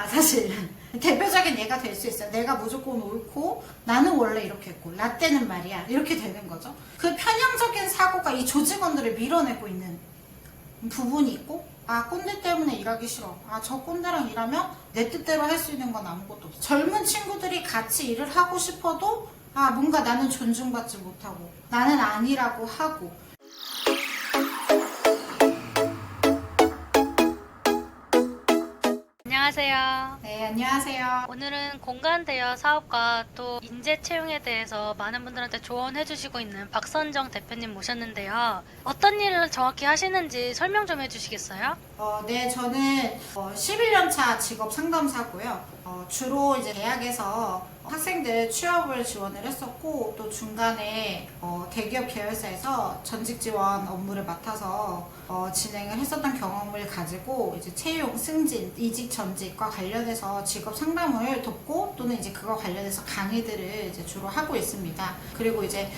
사실. 대표적인 예가 될 수 있어요. 내가 무조건 옳고 나는 원래 이렇게 했고 라떼는 말이야 이렇게 되는 거죠. 그 편향적인 사고가 이 조직원들을 밀어내고 있는 부분이 있고, 아 꼰대 때문에 일하기 싫어, 아 저 꼰대랑 일하면 내 뜻대로 할 수 있는 건 아무것도 없어. 젊은 친구들이 같이 일을 하고 싶어도 아 뭔가 나는 존중받지 못하고 나는 아니라고 하고. 안녕하세요. 네, 안녕하세요. 오늘은 공간 대여 사업과 또 인재 채용에 대해서 많은 분들한테 조언해 주시고 있는 박선정 대표님 모셨는데요. 어떤 일을 정확히 하시는지 설명 좀 해주시겠어요? 네, 저는 11년차 직업 상담사고요. 주로 이제 대학에서 학생들 취업을 지원을 했었고, 또 중간에 대기업 계열사에서 전직 지원 업무를 맡아서 진행을 했었던 경험을 가지고 이제 채용, 승진, 이직, 전직과 관련해서 직업 상담을 돕고, 또는 이제 그거 관련해서 강의들을 이제 주로 하고 있습니다. 그리고 이제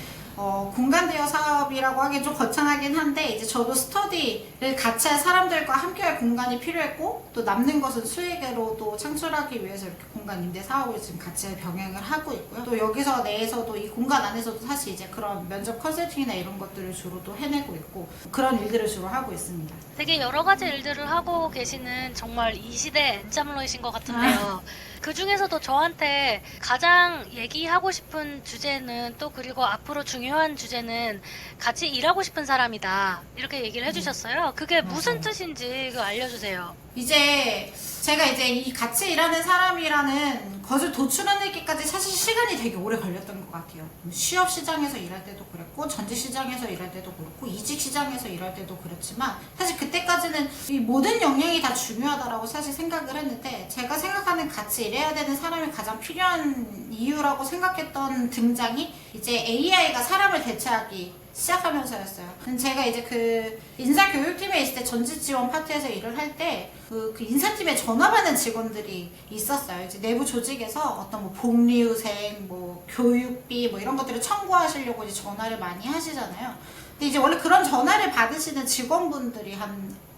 공간 대여 사업이라고 하기엔 좀 거창하긴 한데, 이제 저도 스터디를 같이 할 사람들과 함께 할 공간이 필요했고, 또 남는 것은 수익으로 또 창출하기 위해서 이렇게 공간 임대 사업을 지금 같이 병행을 하고 있고요. 또 여기서 내에서도 이 공간 안에서도 사실 이제 그런 면접 컨설팅이나 이런 것들을 주로 또 해내고 있고, 그런 일들을 주로 하고 있습니다. 되게 여러 가지 일들을 하고 계시는 정말 이 시대 엔잡러이신 것 같은데요. 그 중에서도 저한테 가장 얘기하고 싶은 주제는, 또 그리고 앞으로 중요한 주제는 같이 일하고 싶은 사람이다, 이렇게 얘기를 해주셨어요. 그게 무슨 뜻인지 그거 알려주세요. 이제 제가 이제 이 같이 일하는 사람이라는 것을 도출해내기까지 사실 시간이 되게 오래 걸렸던 것 같아요. 취업 시장에서 일할 때도 그랬고, 전직 시장에서 일할 때도 그렇고, 이직 시장에서 일할 때도 그렇지만, 사실 그때까지는 이 모든 역량이 다 중요하다라고 사실 생각을 했는데, 제가 생각하는 같이 일해야 되는 사람이 가장 필요한 이유라고 생각했던 등장이 이제 AI가 사람을 대체하기 시작하면서였어요. 제가 이제 그 인사교육팀에 있을 때 전직 지원 파트에서 일을 할 때 그 인사팀에 전화 받는 직원들이 있었어요. 이제 내부 조직에서 어떤 뭐 복리후생, 뭐 교육비, 뭐 이런 것들을 청구하시려고 이제 전화를 많이 하시잖아요. 근데 이제 원래 그런 전화를 받으시는 직원분들이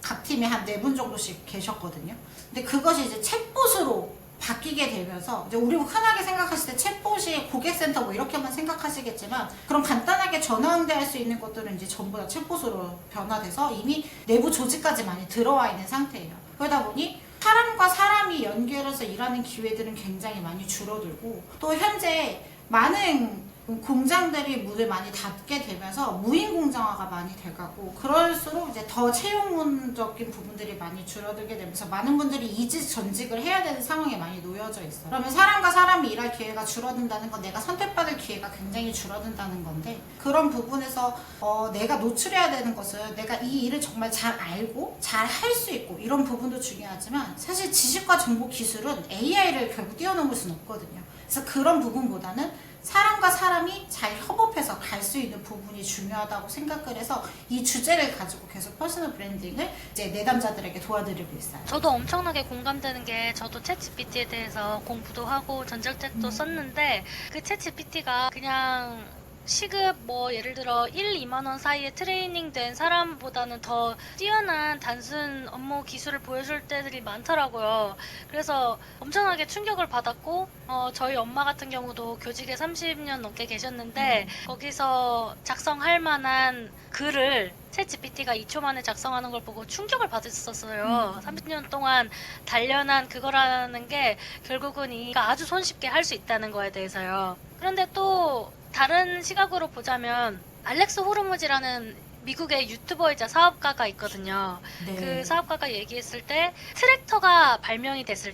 각 팀에 한 4분 정도씩 계셨거든요. 근데 그것이 이제 챗봇으로 바뀌게 되면서, 이제 우리 흔하게 생각하실 때 챗봇이 고객센터 뭐 이렇게만 생각하시겠지만, 그런 간단하게 전화 응대할 수 있는 것들은 이제 전부 다 챗봇으로 변화돼서 이미 내부 조직까지 많이 들어와 있는 상태예요. 그러다 보니 사람과 사람이 연결해서 일하는 기회들은 굉장히 많이 줄어들고, 또 현재 많은 공장들이 문을 많이 닫게 되면서 무인 공장화가 많이 돼가고, 그럴수록 이제 더 채용적인 부분들이 많이 줄어들게 되면서 많은 분들이 이직 전직을 해야 되는 상황에 많이 놓여져 있어요. 그러면 사람과 사람이 일할 기회가 줄어든다는 건 내가 선택받을 기회가 굉장히 줄어든다는 건데, 그런 부분에서 내가 노출해야 되는 것은 내가 이 일을 정말 잘 알고 잘 할 수 있고, 이런 부분도 중요하지만, 사실 지식과 정보 기술은 AI를 결국 뛰어넘을 수는 없거든요. 그래서 그런 부분보다는 사람과 사람이 잘 협업해서 갈 수 있는 부분이 중요하다고 생각을 해서 이 주제를 가지고 계속 퍼스널 브랜딩을 이제 내담자들에게 도와드리고 있어요. 저도 엄청나게 공감되는 게, 저도 챗GPT에 대해서 공부도 하고 전작책도 썼는데, 그 챗GPT가 그냥 시급 뭐 예를 들어 1, 2만 원 사이에 트레이닝 된 사람보다는 더 뛰어난 단순 업무 기술을 보여줄 때들이 많더라고요. 그래서 엄청나게 충격을 받았고, 저희 엄마 같은 경우도 교직에 30년 넘게 계셨는데, 거기서 작성할 만한 글을 챗GPT가 2초 만에 작성하는 걸 보고 충격을 받았었어요. 30년 동안 단련한 그거라는 게 결국은 아주 손쉽게 할 수 있다는 거에 대해서요. 그런데 또 다른 시각으로 보자면, 알렉스 호르무즈라는 미국의 유튜버이자 사업가가 있거든요. 네. 그 사업가가 얘기했을 때, 트랙터가 발명됐을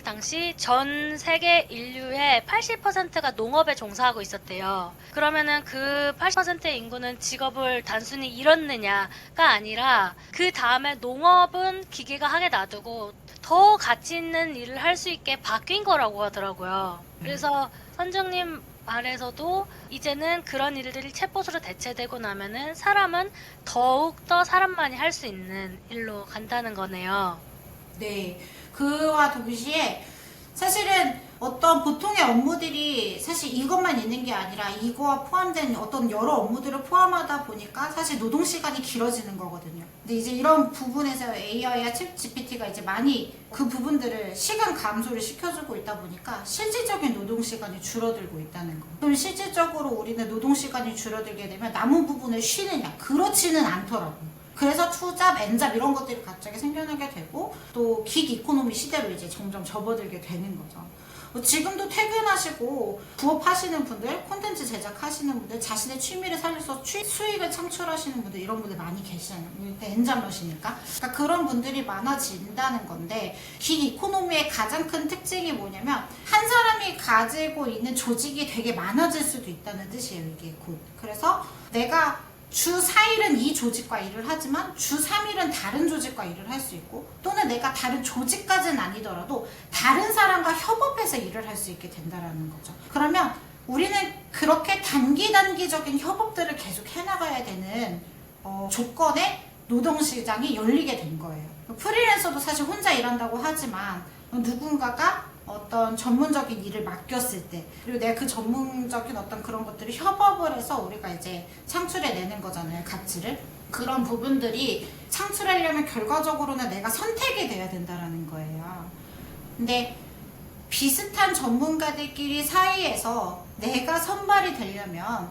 당시 전 세계 인류의 80%가 농업에 종사하고 있었대요. 그러면은 그 80%의 인구는 직업을 단순히 잃었느냐가 아니라, 그 다음에 농업은 기계가 하게 놔두고 더 가치 있는 일을 할 수 있게 바뀐 거라고 하더라고요. 그래서 선정님 말에서도 이제는 그런 일들이 챗봇으로 대체되고 나면은 사람은 더욱더 사람만이 할 수 있는 일로 간다는 거네요. 네. 그와 동시에 사실은 어떤 보통의 업무들이 사실 이것만 있는 게 아니라 이거와 포함된 어떤 여러 업무들을 포함하다 보니까 사실 노동 시간이 길어지는 거거든요. 근데 이제 이런 부분에서 AI와 챗 GPT가 이제 많이 그 부분들을 시간 감소를 시켜주고 있다 보니까 실질적인 노동 시간이 줄어들고 있다는 거. 그럼 실질적으로 우리는 노동 시간이 줄어들게 되면 남은 부분을 쉬느냐? 그렇지는 않더라고요. 그래서 투잡, 엔잡 이런 것들이 갑자기 생겨나게 되고 또 긱 이코노미 시대로 이제 점점 접어들게 되는 거죠. 지금도 퇴근하시고 부업하시는 분들, 콘텐츠 제작하시는 분들, 자신의 취미를 살려서 수익을 창출하시는 분들 이런 분들 많이 계시잖아요. 엔잡러시니까. 그러니까 그런 분들이 많아진다는 건데 긱 이코노미의 가장 큰 특징이 뭐냐면 한 사람이 가지고 있는 조직이 되게 많아질 수도 있다는 뜻이에요. 이게 곧. 그래서 내가 주 4일은 이 조직과 일을 하지만 주 3일은 다른 조직과 일을 할 수 있고 또는 내가 다른 조직까지는 아니더라도 다른 사람과 협업해서 일을 할 수 있게 된다는 거죠. 그러면 우리는 그렇게 단기적인 협업들을 계속 해나가야 되는 조건의 노동시장이 열리게 된 거예요. 프리랜서도 사실 혼자 일한다고 하지만 누군가가 어떤 전문적인 일을 맡겼을 때 그리고 내가 그 전문적인 어떤 그런 것들을 협업을 해서 우리가 이제 창출해내는 거잖아요. 가치를. 그런 부분들이 창출하려면 결과적으로는 내가 선택이 돼야 된다는 거예요. 근데 비슷한 전문가들끼리 사이에서 내가 선발이 되려면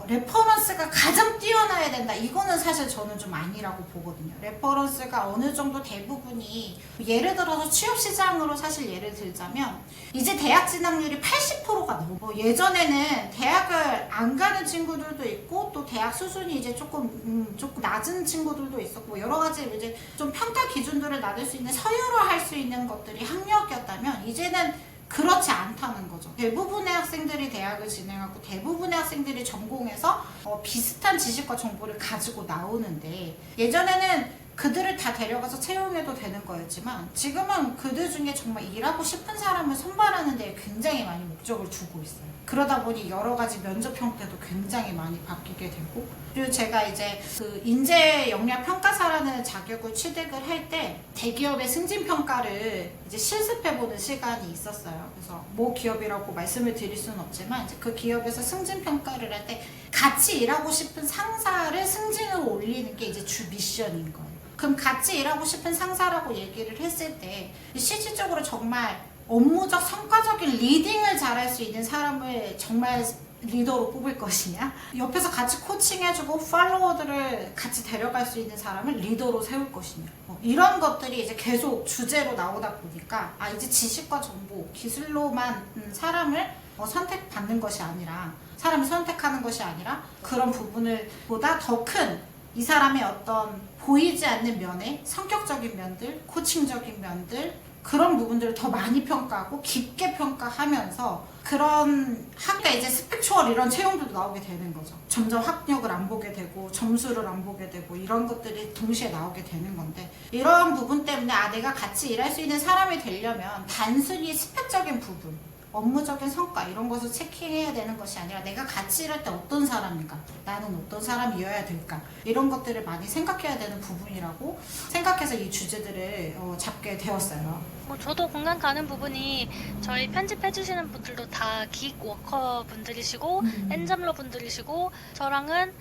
레퍼런스가 가장 뛰어나야 된다. 이거는 사실 저는 좀 아니라고 보거든요. 레퍼런스가 어느 정도 대부분이 예를 들어서 취업시장으로 사실 예를 들자면 이제 대학 진학률이 80%가 넘어. 예전에는 대학을 안 가는 친구들도 있고 또 대학 수준이 이제 조금 낮은 친구들도 있었고 여러 가지 이제 좀 평가 기준들을 낮을 수 있는 서열화할 수 있는 것들이 학력이었다면 이제는 그렇지 않다는 거죠. 대부분의 학생들이 대학을 진행하고 대부분의 학생들이 전공해서 비슷한 지식과 정보를 가지고 나오는데 예전에는 그들을 다 데려가서 채용해도 되는 거였지만 지금은 그들 중에 정말 일하고 싶은 사람을 선발하는 데 굉장히 많이 목적을 두고 있어요. 그러다 보니 여러 가지 면접 형태도 굉장히 많이 바뀌게 되고 그리고 제가 이제 그 인재 역량 평가사라는 자격을 취득을 할 때 대기업의 승진 평가를 이제 실습해보는 시간이 있었어요. 그래서 뭐 기업이라고 말씀을 드릴 수는 없지만 이제 그 기업에서 승진 평가를 할 때 같이 일하고 싶은 상사를 승진으로 올리는 게 이제 주 미션인 거예요. 그럼 같이 일하고 싶은 상사라고 얘기를 했을 때 실질적으로 정말 업무적 성과적인 리딩을 잘할 수 있는 사람을 정말 리더로 뽑을 것이냐 옆에서 같이 코칭해주고 팔로워들을 같이 데려갈 수 있는 사람을 리더로 세울 것이냐 이런 것들이 이제 계속 주제로 나오다 보니까 이제 지식과 정보, 기술로만 사람을 선택받는 것이 아니라 사람을 선택하는 것이 아니라 그런 부분을 보다 더 큰 이 사람의 어떤 보이지 않는 면에 성격적인 면들, 코칭적인 면들 그런 부분들을 더 많이 평가하고 깊게 평가하면서 그런 그러니까 이제 스펙추얼 이런 채용들도 나오게 되는 거죠. 점점 학력을 안 보게 되고 점수를 안 보게 되고 이런 것들이 동시에 나오게 되는 건데 이런 부분 때문에 내가 같이 일할 수 있는 사람이 되려면 단순히 스펙적인 부분 업무적인 성과 이런 것을 체킹해야 되는 것이 아니라 내가 같이 일할 때 어떤 사람인가 나는 어떤 사람이어야 될까 이런 것들을 많이 생각해야 되는 부분이라고 생각해서 이 주제들을 잡게 되었어요. 저도 공감 가는 부분이 저희 편집해주시는 분들도 다 기획 워커 분들이시고 엔잡러 분들이시고 저랑은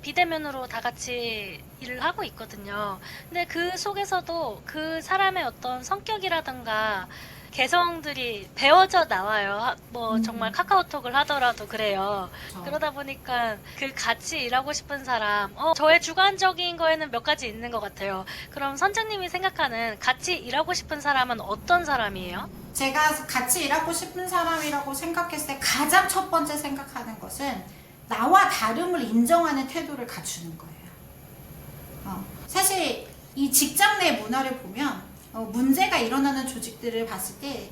비대면으로 다 같이 일을 하고 있거든요. 근데 그 속에서도 그 사람의 어떤 성격이라든가 개성들이 배워져 나와요. 정말 카카오톡을 하더라도 그래요. 그러다 보니까 그 같이 일하고 싶은 사람, 저의 주관적인 거에는 몇 가지 있는 것 같아요. 그럼 선장님이 생각하는 같이 일하고 싶은 사람은 어떤 사람이에요? 제가 같이 일하고 싶은 사람이라고 생각했을 때 가장 첫 번째 생각하는 것은 나와 다름을 인정하는 태도를 갖추는 거예요. 사실 이 직장 내 문화를 보면 문제가 일어나는 조직들을 봤을 때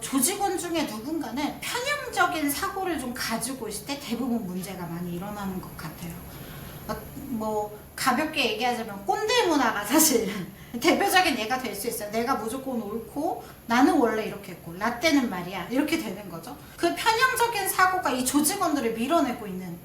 조직원 중에 누군가는 편향적인 사고를 좀 가지고 있을 때 대부분 문제가 많이 일어나는 것 같아요. 가볍게 얘기하자면 꼰대 문화가 사실 대표적인 예가 될 수 있어요. 내가 무조건 옳고 나는 원래 이렇게 했고 라떼는 말이야 이렇게 되는 거죠. 그 편향적인 사고가 이 조직원들을 밀어내고 있는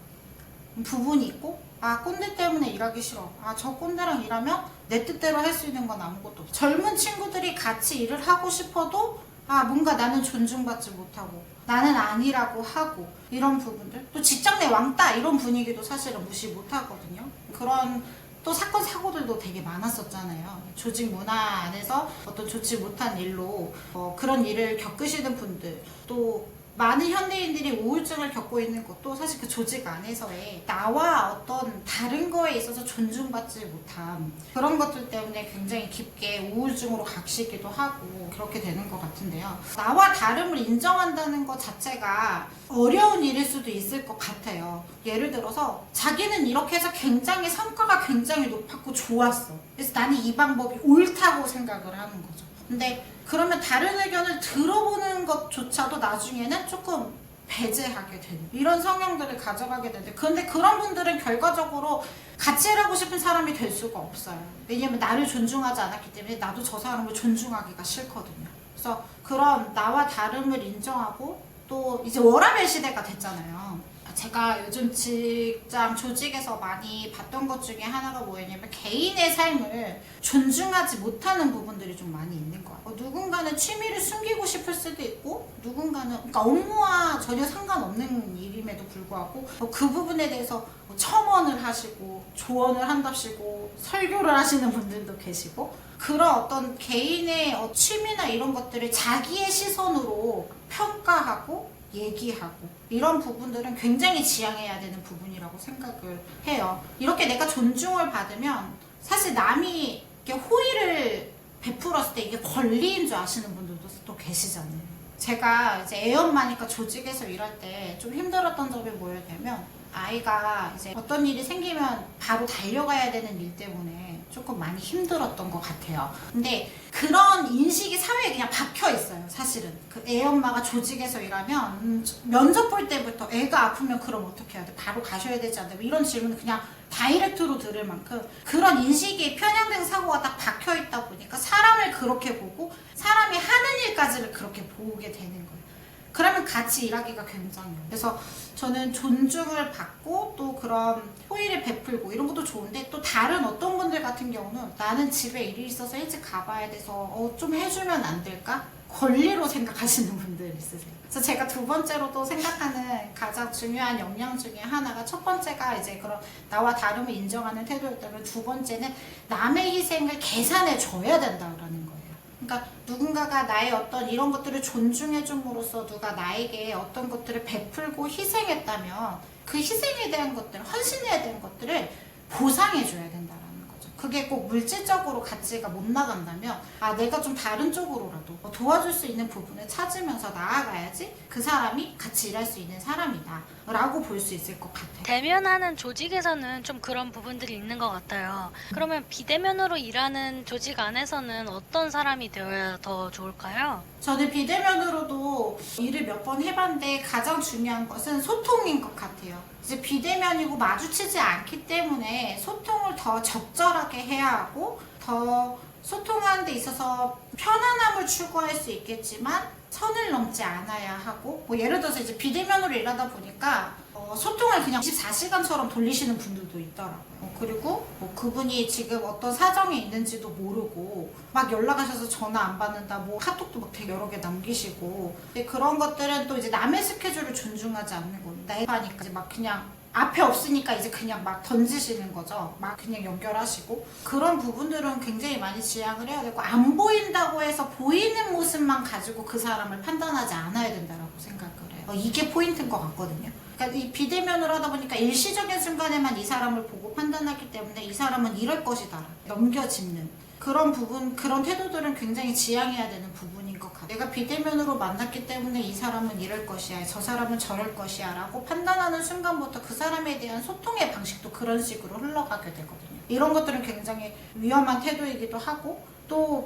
부분이 있고 꼰대 때문에 일하기 싫어. 저 꼰대랑 일하면 내 뜻대로 할 수 있는 건 아무것도 없어. 젊은 친구들이 같이 일을 하고 싶어도 뭔가 나는 존중받지 못하고 나는 아니라고 하고 이런 부분들, 또 직장 내 왕따 이런 분위기도 사실은 무시 못하거든요. 그런 또 사건 사고들도 되게 많았었잖아요. 조직 문화 안에서 어떤 좋지 못한 일로 그런 일을 겪으시는 분들, 또 많은 현대인들이 우울증을 겪고 있는 것도 사실 그 조직 안에서의 나와 어떤 다른 거에 있어서 존중받지 못함, 그런 것들 때문에 굉장히 깊게 우울증으로 갇히기도 하고 그렇게 되는 것 같은데요. 나와 다름을 인정한다는 것 자체가 어려운 일일 수도 있을 것 같아요. 예를 들어서 자기는 이렇게 해서 굉장히 성과가 굉장히 높았고 좋았어. 그래서 나는 이 방법이 옳다고 생각을 하는 거죠. 근데 그러면 다른 의견을 들어보는 것조차도 나중에는 조금 배제하게 되는 이런 성향들을 가져가게 되는데, 그런데 그런 분들은 결과적으로 같이 일하고 싶은 사람이 될 수가 없어요. 왜냐면 나를 존중하지 않았기 때문에 나도 저 사람을 존중하기가 싫거든요. 그래서 그런 나와 다름을 인정하고, 또 이제 워라밸 시대가 됐잖아요. 제가 요즘 직장 조직에서 많이 봤던 것 중에 하나가 뭐였냐면, 개인의 삶을 존중하지 못하는 부분들이 좀 많이 있는 거예요. 누군가는 취미를 숨기고 싶을 수도 있고, 누군가는 그러니까 업무와 전혀 상관없는 일임에도 불구하고 그 부분에 대해서 첨언을 하시고 조언을 한답시고 설교를 하시는 분들도 계시고, 그런 어떤 개인의 취미나 이런 것들을 자기의 시선으로 평가하고 얘기하고 이런 부분들은 굉장히 지양해야 되는 부분이라고 생각을 해요. 이렇게 내가 존중을 받으면 사실 남이 이렇게 호의를 베풀었을 때 이게 권리인 줄 아시는 분들도 또 계시잖아요. 제가 이제 애엄마니까 조직에서 일할 때 좀 힘들었던 점이 뭐였냐면, 아이가 이제 어떤 일이 생기면 바로 달려가야 되는 일 때문에 조금 많이 힘들었던 것 같아요. 근데 그런 인식이 사회에 그냥 박혀 있어요. 사실은 그 애엄마가 조직에서 일하면 면접 볼 때부터 애가 아프면 그럼 어떻게 해야 돼? 바로 가셔야 되지 않나요? 이런 질문을 그냥 다이렉트로 들을 만큼 그런 인식이 편향된 사고가 딱 박혀 있다 보니까 사람을 그렇게 보고 사람이 하는 일까지를 그렇게 보게 되는 거예요. 그러면 같이 일하기가 굉장해요. 그래서 저는 존중을 받고 또 그런 호의를 베풀고 이런 것도 좋은데, 또 다른 어떤 분들 같은 경우는 나는 집에 일이 있어서 일찍 가봐야 돼서 좀 해주면 안 될까? 권리로 생각하시는 분들 있으세요. 그래서 제가 두 번째로 또 생각하는 가장 중요한 역량 중에 하나가, 첫 번째가 이제 그런 나와 다름을 인정하는 태도였다면, 두 번째는 남의 희생을 계산해 줘야 된다라는 거예요. 그러니까 누군가가 나의 어떤 이런 것들을 존중해 줌으로써 누가 나에게 어떤 것들을 베풀고 희생했다면 그 희생에 대한 것들, 헌신해야 되는 것들을 보상해 줘야 된다라는 거죠. 그게 꼭 물질적으로 가치가 못 나간다면 내가 좀 다른 쪽으로라도 도와줄 수 있는 부분을 찾으면서 나아가야지 그 사람이 같이 일할 수 있는 사람이다 라고 볼 수 있을 것 같아요. 대면하는 조직에서는 좀 그런 부분들이 있는 것 같아요. 그러면 비대면으로 일하는 조직 안에서는 어떤 사람이 되어야 더 좋을까요? 저는 비대면으로도 일을 몇 번 해봤는데 가장 중요한 것은 소통인 것 같아요. 이제 비대면이고 마주치지 않기 때문에 소통을 더 적절하게 해야 하고, 더 소통하는 데 있어서 편안함을 추구할 수 있겠지만 선을 넘지 않아야 하고, 예를 들어서 이제 비대면으로 일하다 보니까 소통을 그냥 24시간처럼 돌리시는 분들도 있더라고요. 그리고 그분이 지금 어떤 사정이 있는지도 모르고 막 연락하셔서 전화 안 받는다, 카톡도 막 되게 여러 개 남기시고, 근데 그런 것들은 또 이제 남의 스케줄을 존중하지 않는 거예요. 내가 하니까 이제 막 그냥 앞에 없으니까 이제 그냥 막 던지시는 거죠. 막 그냥 연결하시고, 그런 부분들은 굉장히 많이 지양을 해야 되고, 안 보인다고 해서 보이는 모습만 가지고 그 사람을 판단하지 않아야 된다고 생각을 해요. 이게 포인트인 것 같거든요. 그러니까 이 비대면으로 하다 보니까 일시적인 순간에만 이 사람을 보고 판단하기 때문에 이 사람은 이럴 것이다 넘겨짚는 그런 부분, 그런 태도들은 굉장히 지양해야 되는 부분인 것 같아요. 내가 비대면으로 만났기 때문에 이 사람은 이럴 것이야, 저 사람은 저럴 것이야 라고 판단하는 순간부터 그 사람에 대한 소통의 방식도 그런 식으로 흘러가게 되거든요. 이런 것들은 굉장히 위험한 태도이기도 하고, 또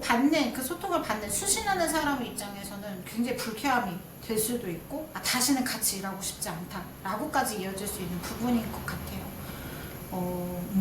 그 소통을 받는, 수신하는 사람 입장에서는 굉장히 불쾌함이 될 수도 있고, 다시는 같이 일하고 싶지 않다라고까지 이어질 수 있는 부분인 것 같아요.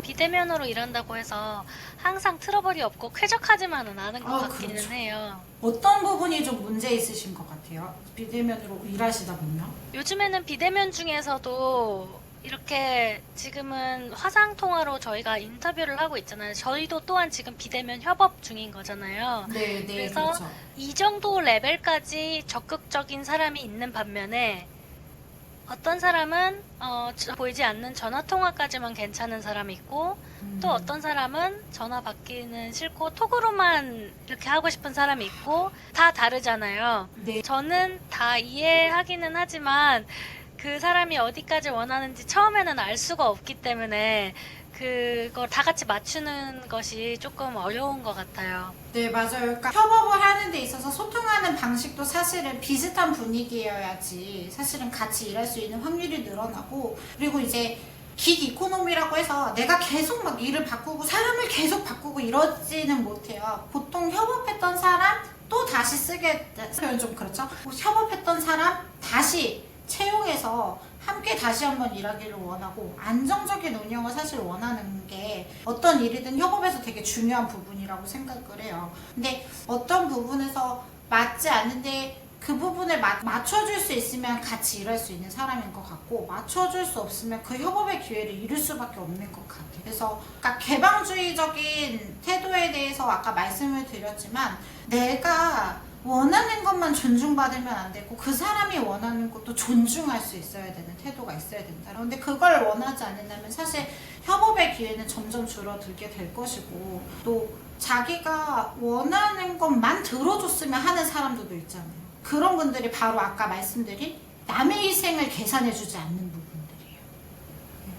비대면으로 일한다고 해서 항상 트러블이 없고 쾌적하지만은 않은 것 같기는 그렇죠. 해요. 어떤 부분이 좀 문제 있으신 것 같아요? 비대면으로 일하시다 보면? 요즘에는 비대면 중에서도 이렇게 지금은 화상통화로 저희가 인터뷰를 하고 있잖아요. 저희도 또한 지금 비대면 협업 중인 거잖아요. 네, 네, 그래서 그렇죠. 이 정도 레벨까지 적극적인 사람이 있는 반면에 어떤 사람은 보이지 않는 전화 통화까지만 괜찮은 사람이 있고 또 어떤 사람은 전화 받기는 싫고 톡으로만 이렇게 하고 싶은 사람이 있고 다 다르잖아요. 네. 저는 다 이해하기는 하지만 그 사람이 어디까지 원하는지 처음에는 알 수가 없기 때문에 그걸 다 같이 맞추는 것이 조금 어려운 것 같아요. 네, 맞아요. 그러니까 협업을 하는 데 있어서 소통하는 방식도 사실은 비슷한 분위기여야지 사실은 같이 일할 수 있는 확률이 늘어나고, 그리고 이제 긱 이코노미라고 해서 내가 계속 막 일을 바꾸고 사람을 계속 바꾸고 이러지는 못해요. 보통 협업했던 사람 또 다시 쓰게, 표현 좀 그렇죠? 협업했던 사람 다시 채용해서 함께 다시 한번 일하기를 원하고, 안정적인 운영을 사실 원하는 게 어떤 일이든 협업에서 되게 중요한 부분이라고 생각을 해요. 근데 어떤 부분에서 맞지 않는데 그 부분을 맞춰줄 수 있으면 같이 일할 수 있는 사람인 것 같고, 맞춰줄 수 없으면 그 협업의 기회를 잃을 수밖에 없는 것 같아요. 그래서 그러니까 개방주의적인 태도에 대해서 아까 말씀을 드렸지만, 내가 원하는 것만 존중받으면 안 되고 그 사람이 원하는 것도 존중할 수 있어야 되는 태도가 있어야 된다. 그런데 그걸 원하지 않는다면 사실 협업의 기회는 점점 줄어들게 될 것이고, 또 자기가 원하는 것만 들어줬으면 하는 사람들도 있잖아요. 그런 분들이 바로 아까 말씀드린 남의 희생을 계산해주지 않는 부분들이에요.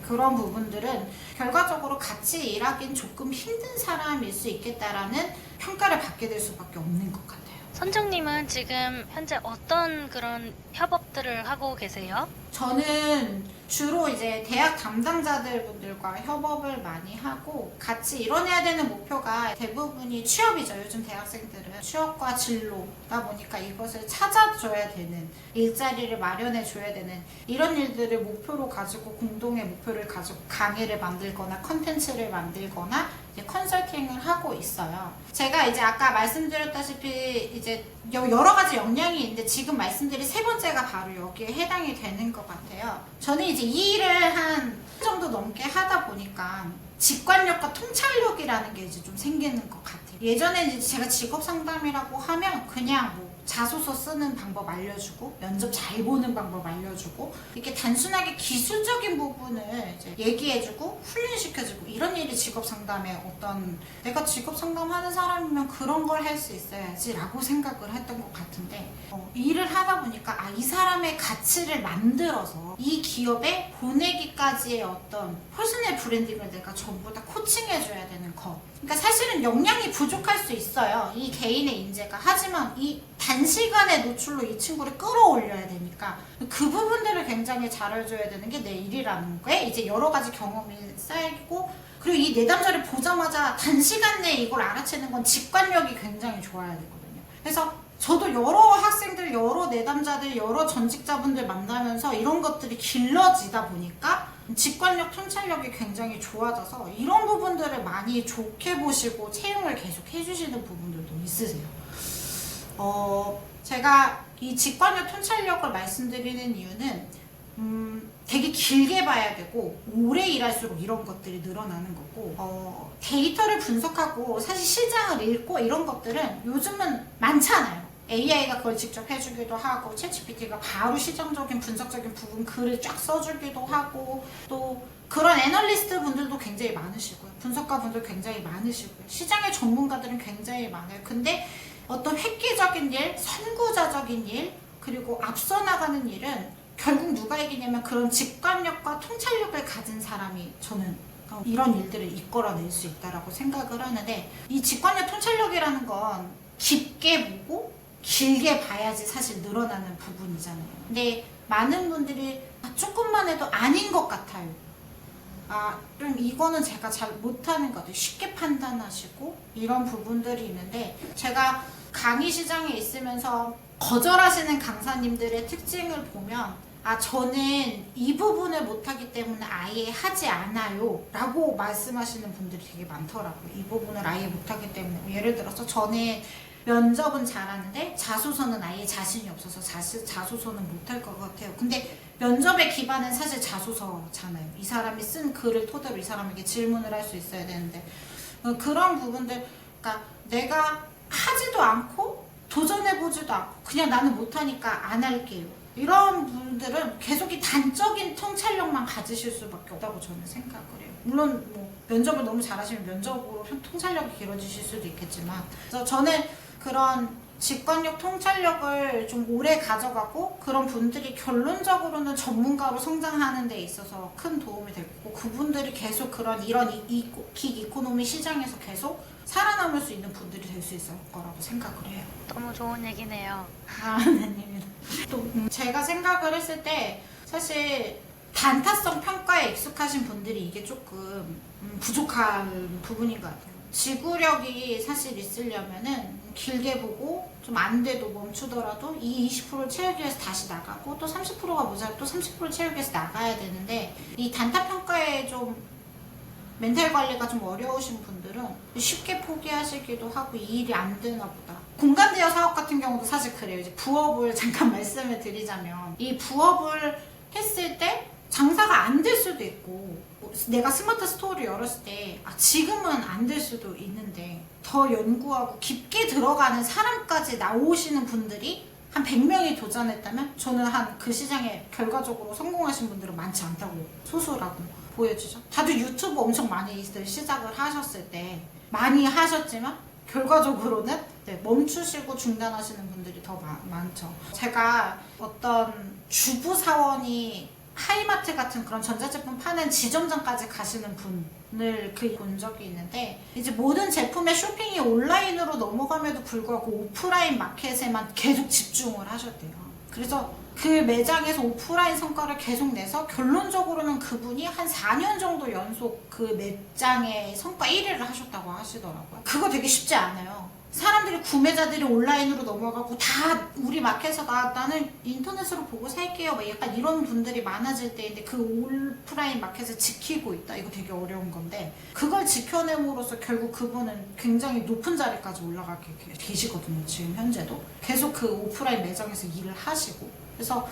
그런 부분들은 결과적으로 같이 일하기는 조금 힘든 사람일 수 있겠다라는 평가를 받게 될 수밖에 없는 것 같아요. 선정님은 지금 현재 어떤 그런 협업들을 하고 계세요? 저는 주로 이제 대학 담당자들 분들과 협업을 많이 하고, 같이 이뤄내야 되는 목표가 대부분이 취업이죠. 요즘 대학생들은 취업과 진로다 보니까 이것을 찾아줘야 되는, 일자리를 마련해 줘야 되는 이런 일들을 목표로 가지고, 공동의 목표를 가지고 강의를 만들거나 컨텐츠를 만들거나 이제 컨설팅을 하고 있어요. 제가 이제 아까 말씀드렸다시피 이제 여러 가지 역량이 있는데, 지금 말씀드린 세 번째가 바로 여기에 해당이 되는 것 같아요. 저는 이제 이 일을 한 정도 넘게 하다 보니까 직관력과 통찰력이라는 게 이제 좀 생기는 것 같아요. 예전에 이제 제가 직업 상담이라고 하면 그냥 뭐 자소서 쓰는 방법 알려주고, 면접 잘 보는 방법 알려주고, 이렇게 단순하게 기술적인 부분을 이제 얘기해주고 훈련시켜주고, 이런 일이 직업 상담의 어떤, 내가 직업 상담하는 사람이면 그런 걸 할 수 있어야지 라고 생각을 했던 것 같은데, 일을 하다 보니까 이 사람의 가치를 만들어서 이 기업에 보내기까지의 어떤 퍼스널 브랜딩을 내가 전부 다 코칭해줘야 되는 것. 그러니까 사실은 역량이 부족할 수 있어요, 이 개인의 인재가. 하지만 이 단시간의 노출로 이 친구를 끌어올려야 되니까 그 부분들을 굉장히 잘해줘야 되는 게 내 일이라는 거에 이제 여러 가지 경험이 쌓이고, 그리고 이 내담자를 보자마자 단시간 내에 이걸 알아채는 건 직관력이 굉장히 좋아야 되거든요. 그래서 저도 여러 학생들, 여러 내담자들, 여러 전직자분들 만나면서 이런 것들이 길러지다 보니까 직관력, 통찰력이 굉장히 좋아져서 이런 부분들을 많이 좋게 보시고 채용을 계속 해주시는 부분들도 있으세요. 제가 이 직관력, 통찰력을 말씀드리는 이유는 되게 길게 봐야 되고 오래 일할수록 이런 것들이 늘어나는 거고, 데이터를 분석하고 사실 시장을 읽고 이런 것들은 요즘은 많잖아요. AI가 그걸 직접 해주기도 하고, 챗GPT가 바로 시장적인 분석적인 부분 글을 쫙 써주기도 하고, 또 그런 애널리스트 분들도 굉장히 많으시고요, 분석가 분들 굉장히 많으시고요, 시장의 전문가들은 굉장히 많아요. 근데 어떤 획기적인 일, 선구자적인 일, 그리고 앞서 나가는 일은 결국 누가 이기냐면 그런 직관력과 통찰력을 가진 사람이, 저는 이런 일들을 이끌어낼 수 있다라고 생각을 하는데, 이 직관력, 통찰력이라는 건 깊게 보고 길게 봐야지 사실 늘어나는 부분이잖아요. 근데 많은 분들이 조금만 해도 아닌 것 같아요. 좀 이거는 제가 잘 못하는 것 같아요. 쉽게 판단하시고 이런 부분들이 있는데, 제가 강의 시장에 있으면서 거절하시는 강사님들의 특징을 보면, 저는 이 부분을 못하기 때문에 아예 하지 않아요 라고 말씀하시는 분들이 되게 많더라고요. 이 부분을 아예 못하기 때문에. 예를 들어서 저는 면접은 잘하는데 자소서는 아예 자신이 없어서 자소서는 못할 것 같아요. 근데 면접의 기반은 사실 자소서잖아요. 이 사람이 쓴 글을 토대로 이 사람에게 질문을 할 수 있어야 되는데 그런 부분들, 그러니까 내가 하지도 않고 도전해보지도 않고 그냥 나는 못하니까 안 할게요. 이런 분들은 계속 이 단적인 통찰력만 가지실 수밖에 없다고 저는 생각을 해요. 물론 뭐 면접을 너무 잘하시면 면접으로 통찰력이 길어지실 수도 있겠지만, 그래서 저는 그런 직관력, 통찰력을 좀 오래 가져가고 그런 분들이 결론적으로는 전문가로 성장하는 데 있어서 큰 도움이 될 거고, 그분들이 계속 이런 ギ이코노미 시장에서 계속 살아남을 수 있는 분들이 될 수 있을 거라고 생각을 해요. 너무 좋은 얘기네요. 아닙니다. 또 제가 생각을 했을 때 사실 단타성 평가에 익숙하신 분들이 이게 조금 부족한 부분인 것 같아요. 지구력이 사실 있으려면은 길게 보고 좀 안 돼도 멈추더라도 이 20%를 채우기 위해서 다시 나가고 또 30%가 모자라 또 30%를 채우기 위해서 나가야 되는데, 이 단타 평가에 좀 멘탈 관리가 좀 어려우신 분들은 쉽게 포기하시기도 하고 이 일이 안 되나 보다. 공간대여 사업 같은 경우도 사실 그래요. 이제 부업을 잠깐 말씀을 드리자면, 이 부업을 했을 때 장사가 안 될 수도 있고, 내가 스마트 스토어를 열었을 때 지금은 안 될 수도 있는데 더 연구하고 깊게 들어가는 사람까지 나오시는 분들이 한 100명이 도전했다면 저는 한 그 시장에 결과적으로 성공하신 분들은 많지 않다고, 소수라고 보여지죠. 다들 유튜브 엄청 많이 시작을 하셨을 때 많이 하셨지만 결과적으로는 멈추시고 중단하시는 분들이 더 많죠. 제가 어떤 주부 사원이 하이마트 같은 그런 전자제품 파는 지점장까지 가시는 분을 본 적이 있는데, 이제 모든 제품의 쇼핑이 온라인으로 넘어감에도 불구하고 오프라인 마켓에만 계속 집중을 하셨대요. 그래서 그 매장에서 오프라인 성과를 계속 내서 결론적으로는 그분이 한 4년 정도 연속 그 매장의 성과 1위를 하셨다고 하시더라고요. 그거 되게 쉽지 않아요. 사람들이, 구매자들이 온라인으로 넘어가고 다 우리 마켓에서 나는 인터넷으로 보고 살게요, 막 약간 이런 분들이 많아질 때인데 그 오프라인 마켓을 지키고 있다, 이거 되게 어려운 건데, 그걸 지켜냄으로써 결국 그분은 굉장히 높은 자리까지 올라가게 계시거든요. 지금 현재도 계속 그 오프라인 매장에서 일을 하시고. 그래서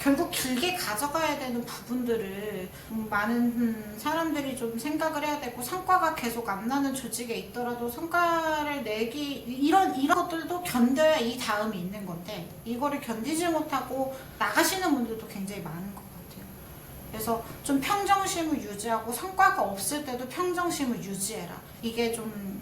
결국 길게 가져가야 되는 부분들을 많은 사람들이 좀 생각을 해야 되고, 성과가 계속 안 나는 조직에 있더라도 성과를 내기, 이런 것들도 견뎌야 이 다음이 있는 건데, 이거를 견디지 못하고 나가시는 분들도 굉장히 많은 것 같아요. 그래서 좀 평정심을 유지하고 성과가 없을 때도 평정심을 유지해라. 이게 좀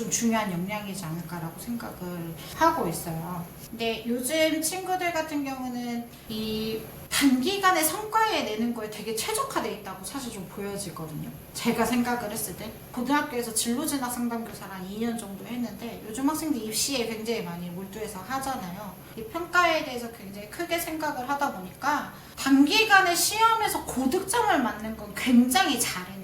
중요한 역량이지 않을까라고 생각을 하고 있어요. 근데 요즘 친구들 같은 경우는 이 단기간에 성과에 내는 거에 되게 최적화되어 있다고 사실 좀 보여지거든요. 제가 생각을 했을 때 고등학교에서 진로진학 상담교사를 한 2년 정도 했는데, 요즘 학생들 입시에 굉장히 많이 몰두해서 하잖아요. 이 평가에 대해서 굉장히 크게 생각을 하다 보니까 단기간에 시험에서 고득점을 맞는 건 굉장히 잘해내요.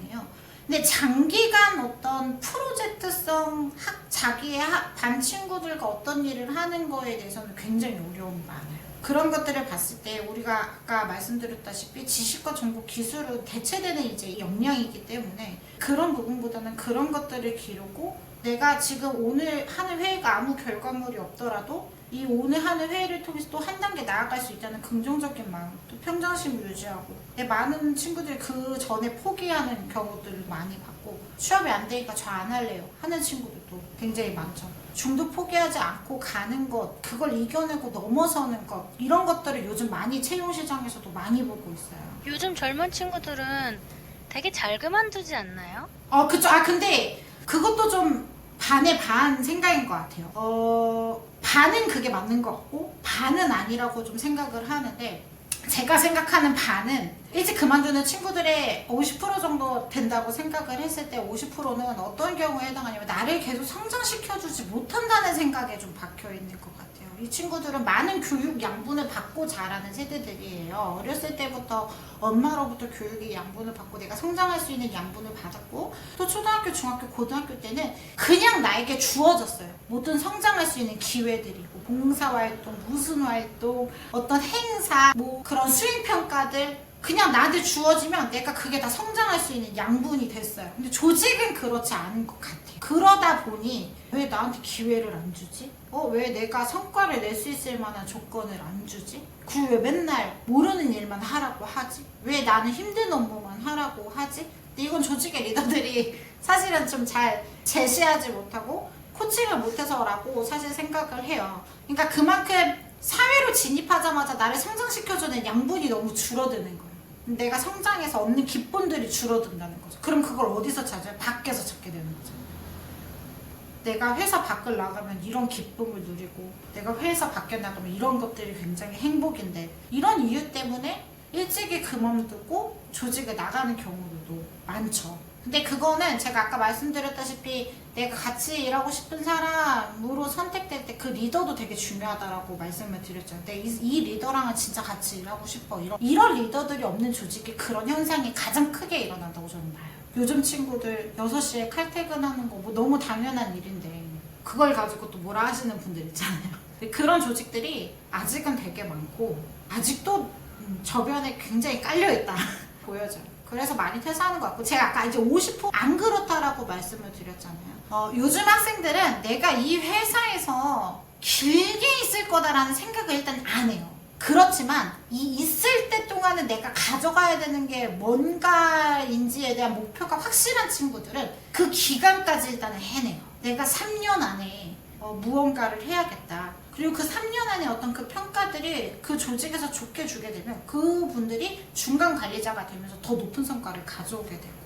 근데 장기간 어떤 프로젝트성 자기의 반 친구들과 어떤 일을 하는 거에 대해서는 굉장히 어려움이 많아요. 그런 것들을 봤을 때 우리가 아까 말씀드렸다시피 지식과 정보, 기술은 대체되는 이제 역량이기 때문에 그런 부분보다는 그런 것들을 기르고, 내가 지금 오늘 하는 회의가 아무 결과물이 없더라도 이 오늘 하는 회의를 통해서 또 한 단계 나아갈 수 있다는 긍정적인 마음, 또 평정심을 유지하고, 많은 친구들이 그 전에 포기하는 경우들을 많이 봤고, 취업이 안 되니까 저 안 할래요 하는 친구들도 굉장히 많죠. 중도 포기하지 않고 가는 것, 그걸 이겨내고 넘어서는 것, 이런 것들을 요즘 많이 채용시장에서도 많이 보고 있어요. 요즘 젊은 친구들은 되게 잘 그만두지 않나요? 그쵸. 근데 그것도 좀 반의 반 생각인 것 같아요. 반은 그게 맞는 것 같고 반은 아니라고 좀 생각을 하는데, 제가 생각하는 반은 일찍 그만두는 친구들의 50% 정도 된다고 생각을 했을 때, 50%는 어떤 경우에 해당하냐면 나를 계속 성장시켜주지 못한다는 생각에 좀 박혀있는 것 같아요. 이 친구들은 많은 교육 양분을 받고 자라는 세대들이에요. 어렸을 때부터 엄마로부터 교육의 양분을 받고 내가 성장할 수 있는 양분을 받았고, 또 초등학교, 중학교, 고등학교 때는 그냥 나에게 주어졌어요. 모든 성장할 수 있는 기회들이, 봉사활동, 무슨 활동, 어떤 행사, 그런 수행평가들, 그냥 나한테 주어지면 내가 그게 다 성장할 수 있는 양분이 됐어요. 근데 조직은 그렇지 않은 것 같아요. 그러다 보니 왜 나한테 기회를 안 주지? 왜 내가 성과를 낼 수 있을 만한 조건을 안 주지? 그리고 왜 맨날 모르는 일만 하라고 하지? 왜 나는 힘든 업무만 하라고 하지? 근데 이건 조직의 리더들이 사실은 좀 잘 제시하지 못하고 코칭을 못해서라고 사실 생각을 해요. 그러니까 그만큼 사회로 진입하자마자 나를 성장시켜주는 양분이 너무 줄어드는 거예요. 내가 성장해서 얻는 기쁨들이 줄어든다는 거죠. 그럼 그걸 어디서 찾아요? 밖에서 찾게 되는 거죠. 내가 회사 밖을 나가면 이런 기쁨을 누리고 내가 회사 밖에 나가면 이런 것들이 굉장히 행복인데 이런 이유 때문에 일찍이 그만두고 조직에 나가는 경우들도 많죠. 근데 그거는 제가 아까 말씀드렸다시피 내가 같이 일하고 싶은 사람으로 선택될 때 그 리더도 되게 중요하다라고 말씀을 드렸잖아요. 근데 이 리더랑은 진짜 같이 일하고 싶어. 이런 리더들이 없는 조직이 그런 현상이 가장 크게 일어난다고 저는 봐요. 요즘 친구들 6시에 칼퇴근하는 거 뭐 너무 당연한 일인데 그걸 가지고 또 뭐라 하시는 분들 있잖아요. 그런 조직들이 아직은 되게 많고 아직도 저변에 굉장히 깔려있다 보여져요. 그래서 많이 퇴사하는 것 같고 제가 아까 이제 50%안 그렇다라고 말씀을 드렸잖아요. 요즘 학생들은 내가 이 회사에서 길게 있을 거다라는 생각을 일단 안 해요. 그렇지만 이 있을 때 동안은 내가 가져가야 되는 게 뭔가인지에 대한 목표가 확실한 친구들은 그 기간까지 일단은 해내요. 내가 3년 안에 무언가를 해야겠다. 그리고 그 3년 안에 어떤 그 평가들이 그 조직에서 좋게 주게 되면 그분들이 중간 관리자가 되면서 더 높은 성과를 가져오게 되고.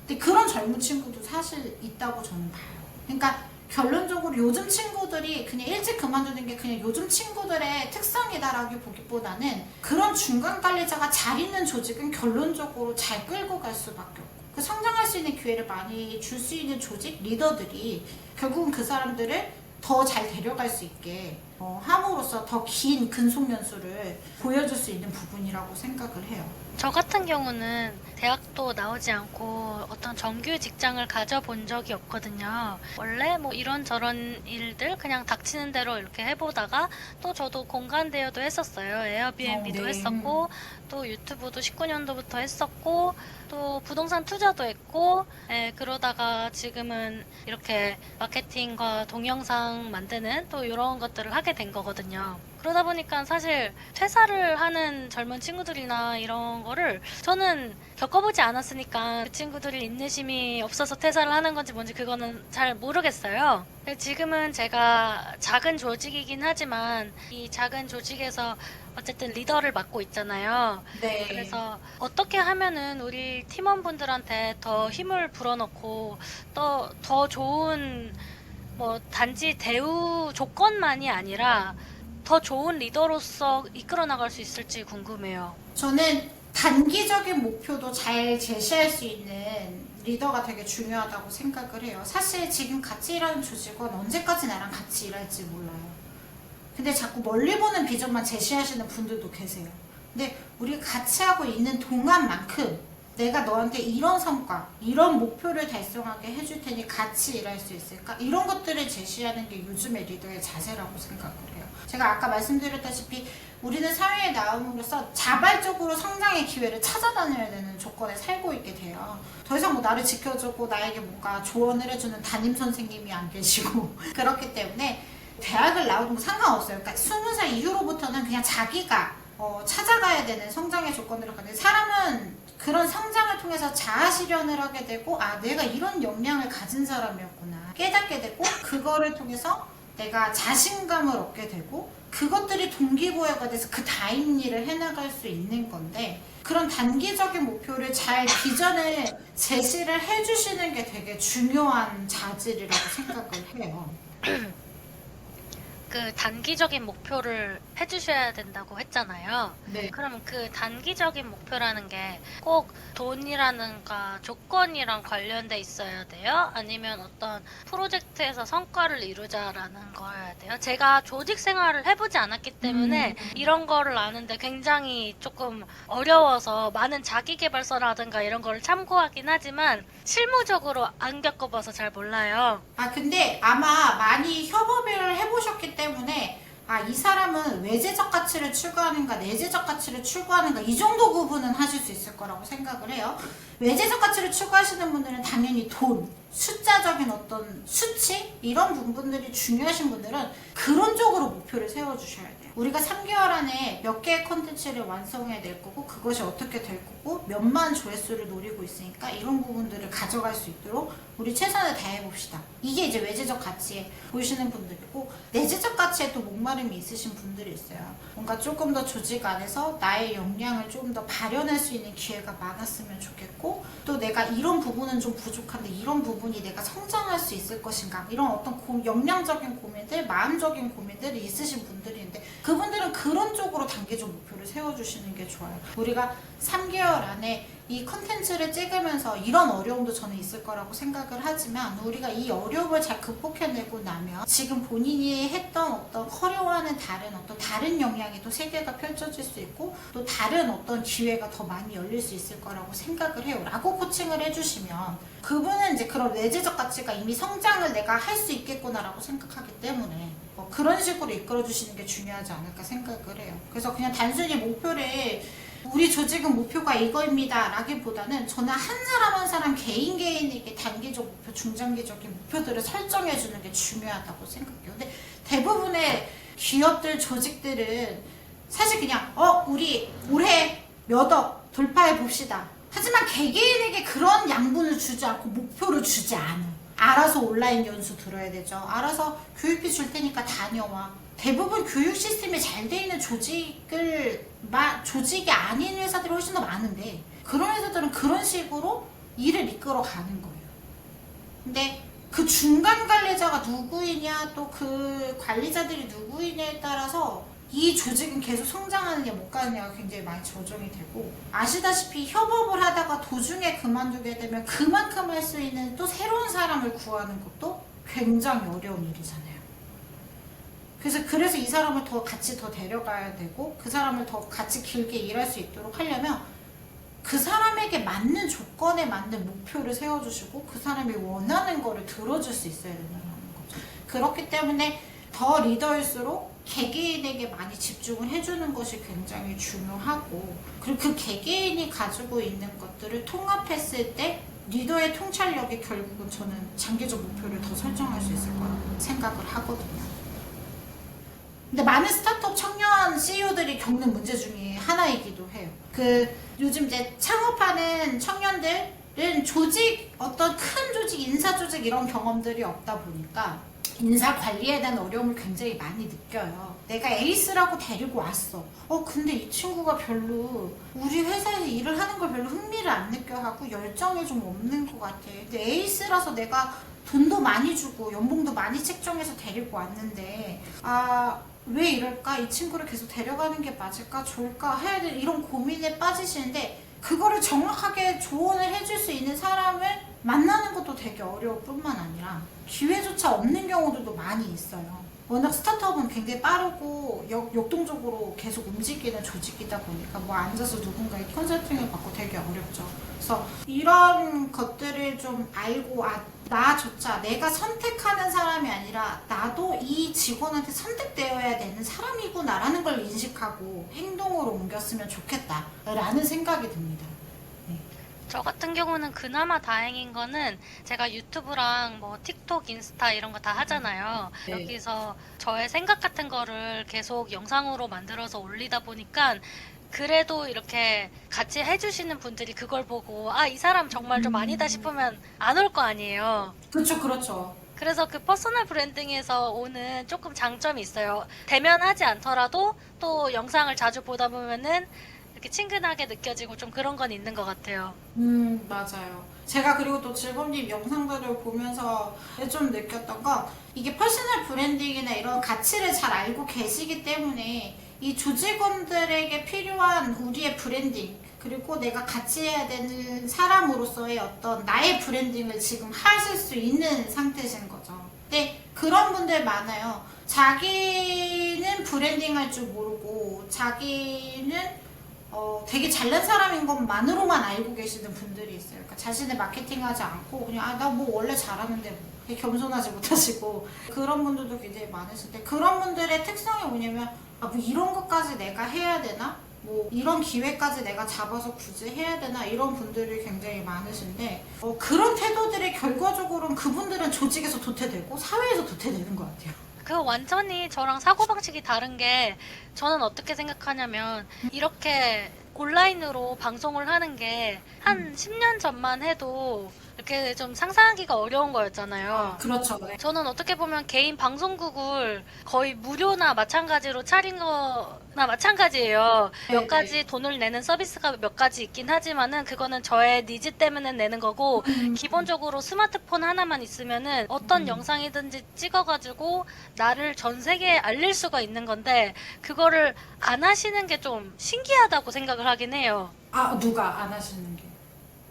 근데 그런 젊은 친구도 사실 있다고 저는 봐요. 그러니까 결론적으로 요즘 친구들이 그냥 일찍 그만두는 게 그냥 요즘 친구들의 특성이다라고 보기보다는 그런 중간 관리자가 잘 있는 조직은 결론적으로 잘 끌고 갈 수밖에 없고 그 성장할 수 있는 기회를 많이 줄 수 있는 조직 리더들이 결국은 그 사람들을 더 잘 데려갈 수 있게 함으로써 더 긴 근속연수를 보여줄 수 있는 부분이라고 생각을 해요. 저 같은 경우는 대학도 나오지 않고 어떤 정규 직장을 가져본 적이 없거든요. 원래 뭐 이런저런 일들 그냥 닥치는 대로 이렇게 해보다가 또 저도 공간 대여도 했었어요. 에어비앤비도 네. 했었고 또 유튜브도 19년도부터 했었고 또 부동산 투자도 했고 그러다가 지금은 이렇게 마케팅과 동영상 만드는 또 이런 것들을 하게 된 거거든요. 그러다 보니까 사실 퇴사를 하는 젊은 친구들이나 이런 거를 저는 겪어보지 않았으니까 그 친구들이 인내심이 없어서 퇴사를 하는 건지 뭔지 그거는 잘 모르겠어요. 지금은 제가 작은 조직이긴 하지만 이 작은 조직에서 어쨌든 리더를 맡고 있잖아요. 네. 그래서 어떻게 하면은 우리 팀원분들한테 더 힘을 불어넣고 또 더 좋은 뭐 단지 대우 조건만이 아니라 더 좋은 리더로서 이끌어 나갈 수 있을지 궁금해요. 저는 단기적인 목표도 잘 제시할 수 있는 리더가 되게 중요하다고 생각을 해요. 사실 지금 같이 일하는 조직은 언제까지 나랑 같이 일할지 몰라요. 근데 자꾸 멀리 보는 비전만 제시하시는 분들도 계세요. 근데 우리 같이 하고 있는 동안만큼 내가 너한테 이런 성과, 이런 목표를 달성하게 해줄 테니 같이 일할 수 있을까? 이런 것들을 제시하는 게 요즘의 리더의 자세라고 생각을 해요. 제가 아까 말씀드렸다시피 우리는 사회에 나옴으로써 자발적으로 성장의 기회를 찾아다녀야 되는 조건에 살고 있게 돼요. 더 이상 뭐 나를 지켜주고 나에게 뭔가 조언을 해주는 담임 선생님이 안 계시고 그렇기 때문에 대학을 나오는 거 상관없어요. 그러니까 20살 이후로부터는 그냥 자기가 찾아가야 되는 성장의 조건으로 가는데 사람은 그런 성장을 통해서 자아 실현을 하게 되고 내가 이런 역량을 가진 사람이었구나 깨닫게 되고 그거를 통해서 내가 자신감을 얻게 되고 그것들이 동기부여가 돼서 그 다음 일을 해나갈 수 있는 건데 그런 단기적인 목표를 잘 비전을 제시를 해주시는 게 되게 중요한 자질이라고 생각을 해요. 그 단기적인 목표를 해주셔야 된다고 했잖아요. 네. 그럼 그 단기적인 목표라는 게 꼭 돈이라는가 조건이랑 관련돼 있어야 돼요? 아니면 어떤 프로젝트에서 성과를 이루자라는 거여야 돼요? 제가 조직 생활을 해보지 않았기 때문에 이런 거를 아는데 굉장히 조금 어려워서 많은 자기계발서라든가 이런 거를 참고하긴 하지만 실무적으로 안 겪어봐서 잘 몰라요. 근데 아마 많이 협업을 해보셨기 때문에 아, 이 사람은 외재적 가치를 추구하는가 내재적 가치를 추구하는가 이 정도 구분은 하실 수 있을 거라고 생각을 해요. 외재적 가치를 추구하시는 분들은 당연히 돈, 숫자적인 어떤 수치 이런 부분들이 중요하신 분들은 그런 쪽으로 목표를 세워주셔야 돼요. 우리가 3개월 안에 몇 개의 컨텐츠를 완성해야 될 거고 그것이 어떻게 될 거고 몇만 조회수를 노리고 있으니까 이런 부분들을 가져갈 수 있도록 우리 최선을 다해봅시다. 이게 이제 외재적 가치에 보이시는 분들이고 내재적 가치에 또 목마름이 있으신 분들이 있어요. 뭔가 조금 더 조직 안에서 나의 역량을 조금 더 발현할 수 있는 기회가 많았으면 좋겠고 또 내가 이런 부분은 좀 부족한데 이런 부분이 내가 성장할 수 있을 것인가 이런 어떤 역량적인 고민들, 마음적인 고민들이 있으신 분들인데 그분들은 그런 쪽으로 단계적 목표를 세워주시는 게 좋아요. 우리가 3개월 안에 이 컨텐츠를 찍으면서 이런 어려움도 저는 있을 거라고 생각을 하지만 우리가 이 어려움을 잘 극복해내고 나면 지금 본인이 했던 어떤 커려하는 다른 역량이 또 세계가 펼쳐질 수 있고 또 다른 어떤 기회가 더 많이 열릴 수 있을 거라고 생각을 해요. 라고 코칭을 해주시면 그분은 이제 그런 외재적 가치가 이미 성장을 내가 할 수 있겠구나라고 생각하기 때문에 그런 식으로 이끌어주시는 게 중요하지 않을까 생각을 해요. 그래서 그냥 단순히 목표를 우리 조직은 목표가 이거입니다 라기보다는 저는 한 사람 한 사람 개인에게 단기적 목표, 중장기적인 목표들을 설정해 주는 게 중요하다고 생각해요. 근데 대부분의 기업들, 조직들은 사실 그냥 우리 올해 몇 억 돌파해 봅시다. 하지만 개개인에게 그런 양분을 주지 않고 목표를 주지 않아. 알아서 온라인 연수 들어야 되죠. 알아서 교육비 줄 테니까 다녀와. 대부분 교육 시스템이 잘 돼 있는 조직이 아닌 회사들이 훨씬 더 많은데 그런 회사들은 그런 식으로 일을 이끌어 가는 거예요. 근데 그 중간 관리자가 누구이냐 또 그 관리자들이 누구이냐에 따라서 이 조직은 계속 성장하느냐 못 가느냐가 굉장히 많이 조정이 되고 아시다시피 협업을 하다가 도중에 그만두게 되면 그만큼 할 수 있는 또 새로운 사람을 구하는 것도 굉장히 어려운 일이잖아요. 그래서 이 사람을 같이 더 데려가야 되고 그 사람을 더 같이 길게 일할 수 있도록 하려면 그 사람에게 맞는 조건에 맞는 목표를 세워주시고 그 사람이 원하는 거를 들어줄 수 있어야 된다는 거죠. 그렇기 때문에 더 리더일수록 개개인에게 많이 집중을 해주는 것이 굉장히 중요하고 그리고 그 개개인이 가지고 있는 것들을 통합했을 때 리더의 통찰력이 결국은 저는 장기적 목표를 더 설정할 수 있을 거라고 생각을 하거든요. 근데 많은 스타트업 청년 CEO들이 겪는 문제 중에 하나이기도 해요. 요즘 이제 창업하는 청년들은 어떤 큰 조직, 인사 조직 이런 경험들이 없다 보니까 인사 관리에 대한 어려움을 굉장히 많이 느껴요. 내가 에이스라고 데리고 왔어. 근데 이 친구가 별로 우리 회사에서 일을 하는 걸 별로 흥미를 안 느껴 하고 열정이 좀 없는 것 같아. 근데 에이스라서 내가 돈도 많이 주고 연봉도 많이 책정해서 데리고 왔는데 왜 이럴까? 이 친구를 계속 데려가는 게 맞을까? 좋을까? 해야 될 이런 고민에 빠지시는데 그거를 정확하게 조언을 해줄 수 있는 사람을 만나는 것도 되게 어려울 뿐만 아니라 기회조차 없는 경우들도 많이 있어요. 워낙 스타트업은 굉장히 빠르고 역동적으로 계속 움직이는 조직이다 보니까 앉아서 누군가의 컨설팅을 받고 되게 어렵죠. 그래서 이런 것들을 좀 알고 나조차 내가 선택하는 사람이 아니라 나도 이 직원한테 선택되어야 되는 사람이구나 라는 걸 인식하고 행동으로 옮겼으면 좋겠다라는 생각이 듭니다. 저 같은 경우는 그나마 다행인 거는 제가 유튜브랑 틱톡, 인스타 이런 거 다 하잖아요. 네. 여기서 저의 생각 같은 거를 계속 영상으로 만들어서 올리다 보니까 그래도 이렇게 같이 해주시는 분들이 그걸 보고 이 사람 정말 좀 아니다 싶으면 안 올 거 아니에요. 그렇죠. 그래서 그 퍼스널 브랜딩에서 오는 조금 장점이 있어요. 대면하지 않더라도 또 영상을 자주 보다 보면은 이렇게 친근하게 느껴지고 좀 그런 건 있는 것 같아요. 맞아요. 제가 그리고 또 질범님 영상들을 보면서 좀 느꼈던 건 이게 퍼스널 브랜딩이나 이런 가치를 잘 알고 계시기 때문에 이 조직원들에게 필요한 우리의 브랜딩 그리고 내가 같이 해야 되는 사람으로서의 어떤 나의 브랜딩을 지금 하실 수 있는 상태신 거죠. 근데 그런 분들 많아요. 자기는 브랜딩 할 줄 모르고 자기는 되게 잘난 사람인 것만으로만 알고 계시는 분들이 있어요. 그러니까 자신의 마케팅하지 않고 그냥 나 뭐 원래 잘하는데 뭐 되게 겸손하지 못하시고 그런 분들도 굉장히 많으신데 그런 분들의 특성이 뭐냐면 아, 뭐 이런 것까지 내가 해야 되나? 뭐 이런 기회까지 내가 잡아서 굳이 해야 되나? 이런 분들이 굉장히 많으신데 그런 태도들이 결과적으로는 그분들은 조직에서 도태되고 사회에서 도태되는 것 같아요. 그 완전히 저랑 사고방식이 다른 게 저는 어떻게 생각하냐면 이렇게 온라인으로 방송을 하는 게 한 10년 전만 해도 이렇게 좀 상상하기가 어려운 거였잖아요. 그렇죠. 네. 저는 어떻게 보면 개인 방송국을 거의 무료나 마찬가지로 차린 거나 마찬가지예요. 몇 네, 가지 돈을 내는 서비스가 몇 가지 있긴 하지만은 그거는 저의 니즈 때문에 내는 거고 기본적으로 스마트폰 하나만 있으면은 어떤 영상이든지 찍어가지고 나를 전 세계에 알릴 수가 있는 건데 그거를 안 하시는 게 좀 신기하다고 생각을 하긴 해요. 아 누가 안 하시는 게?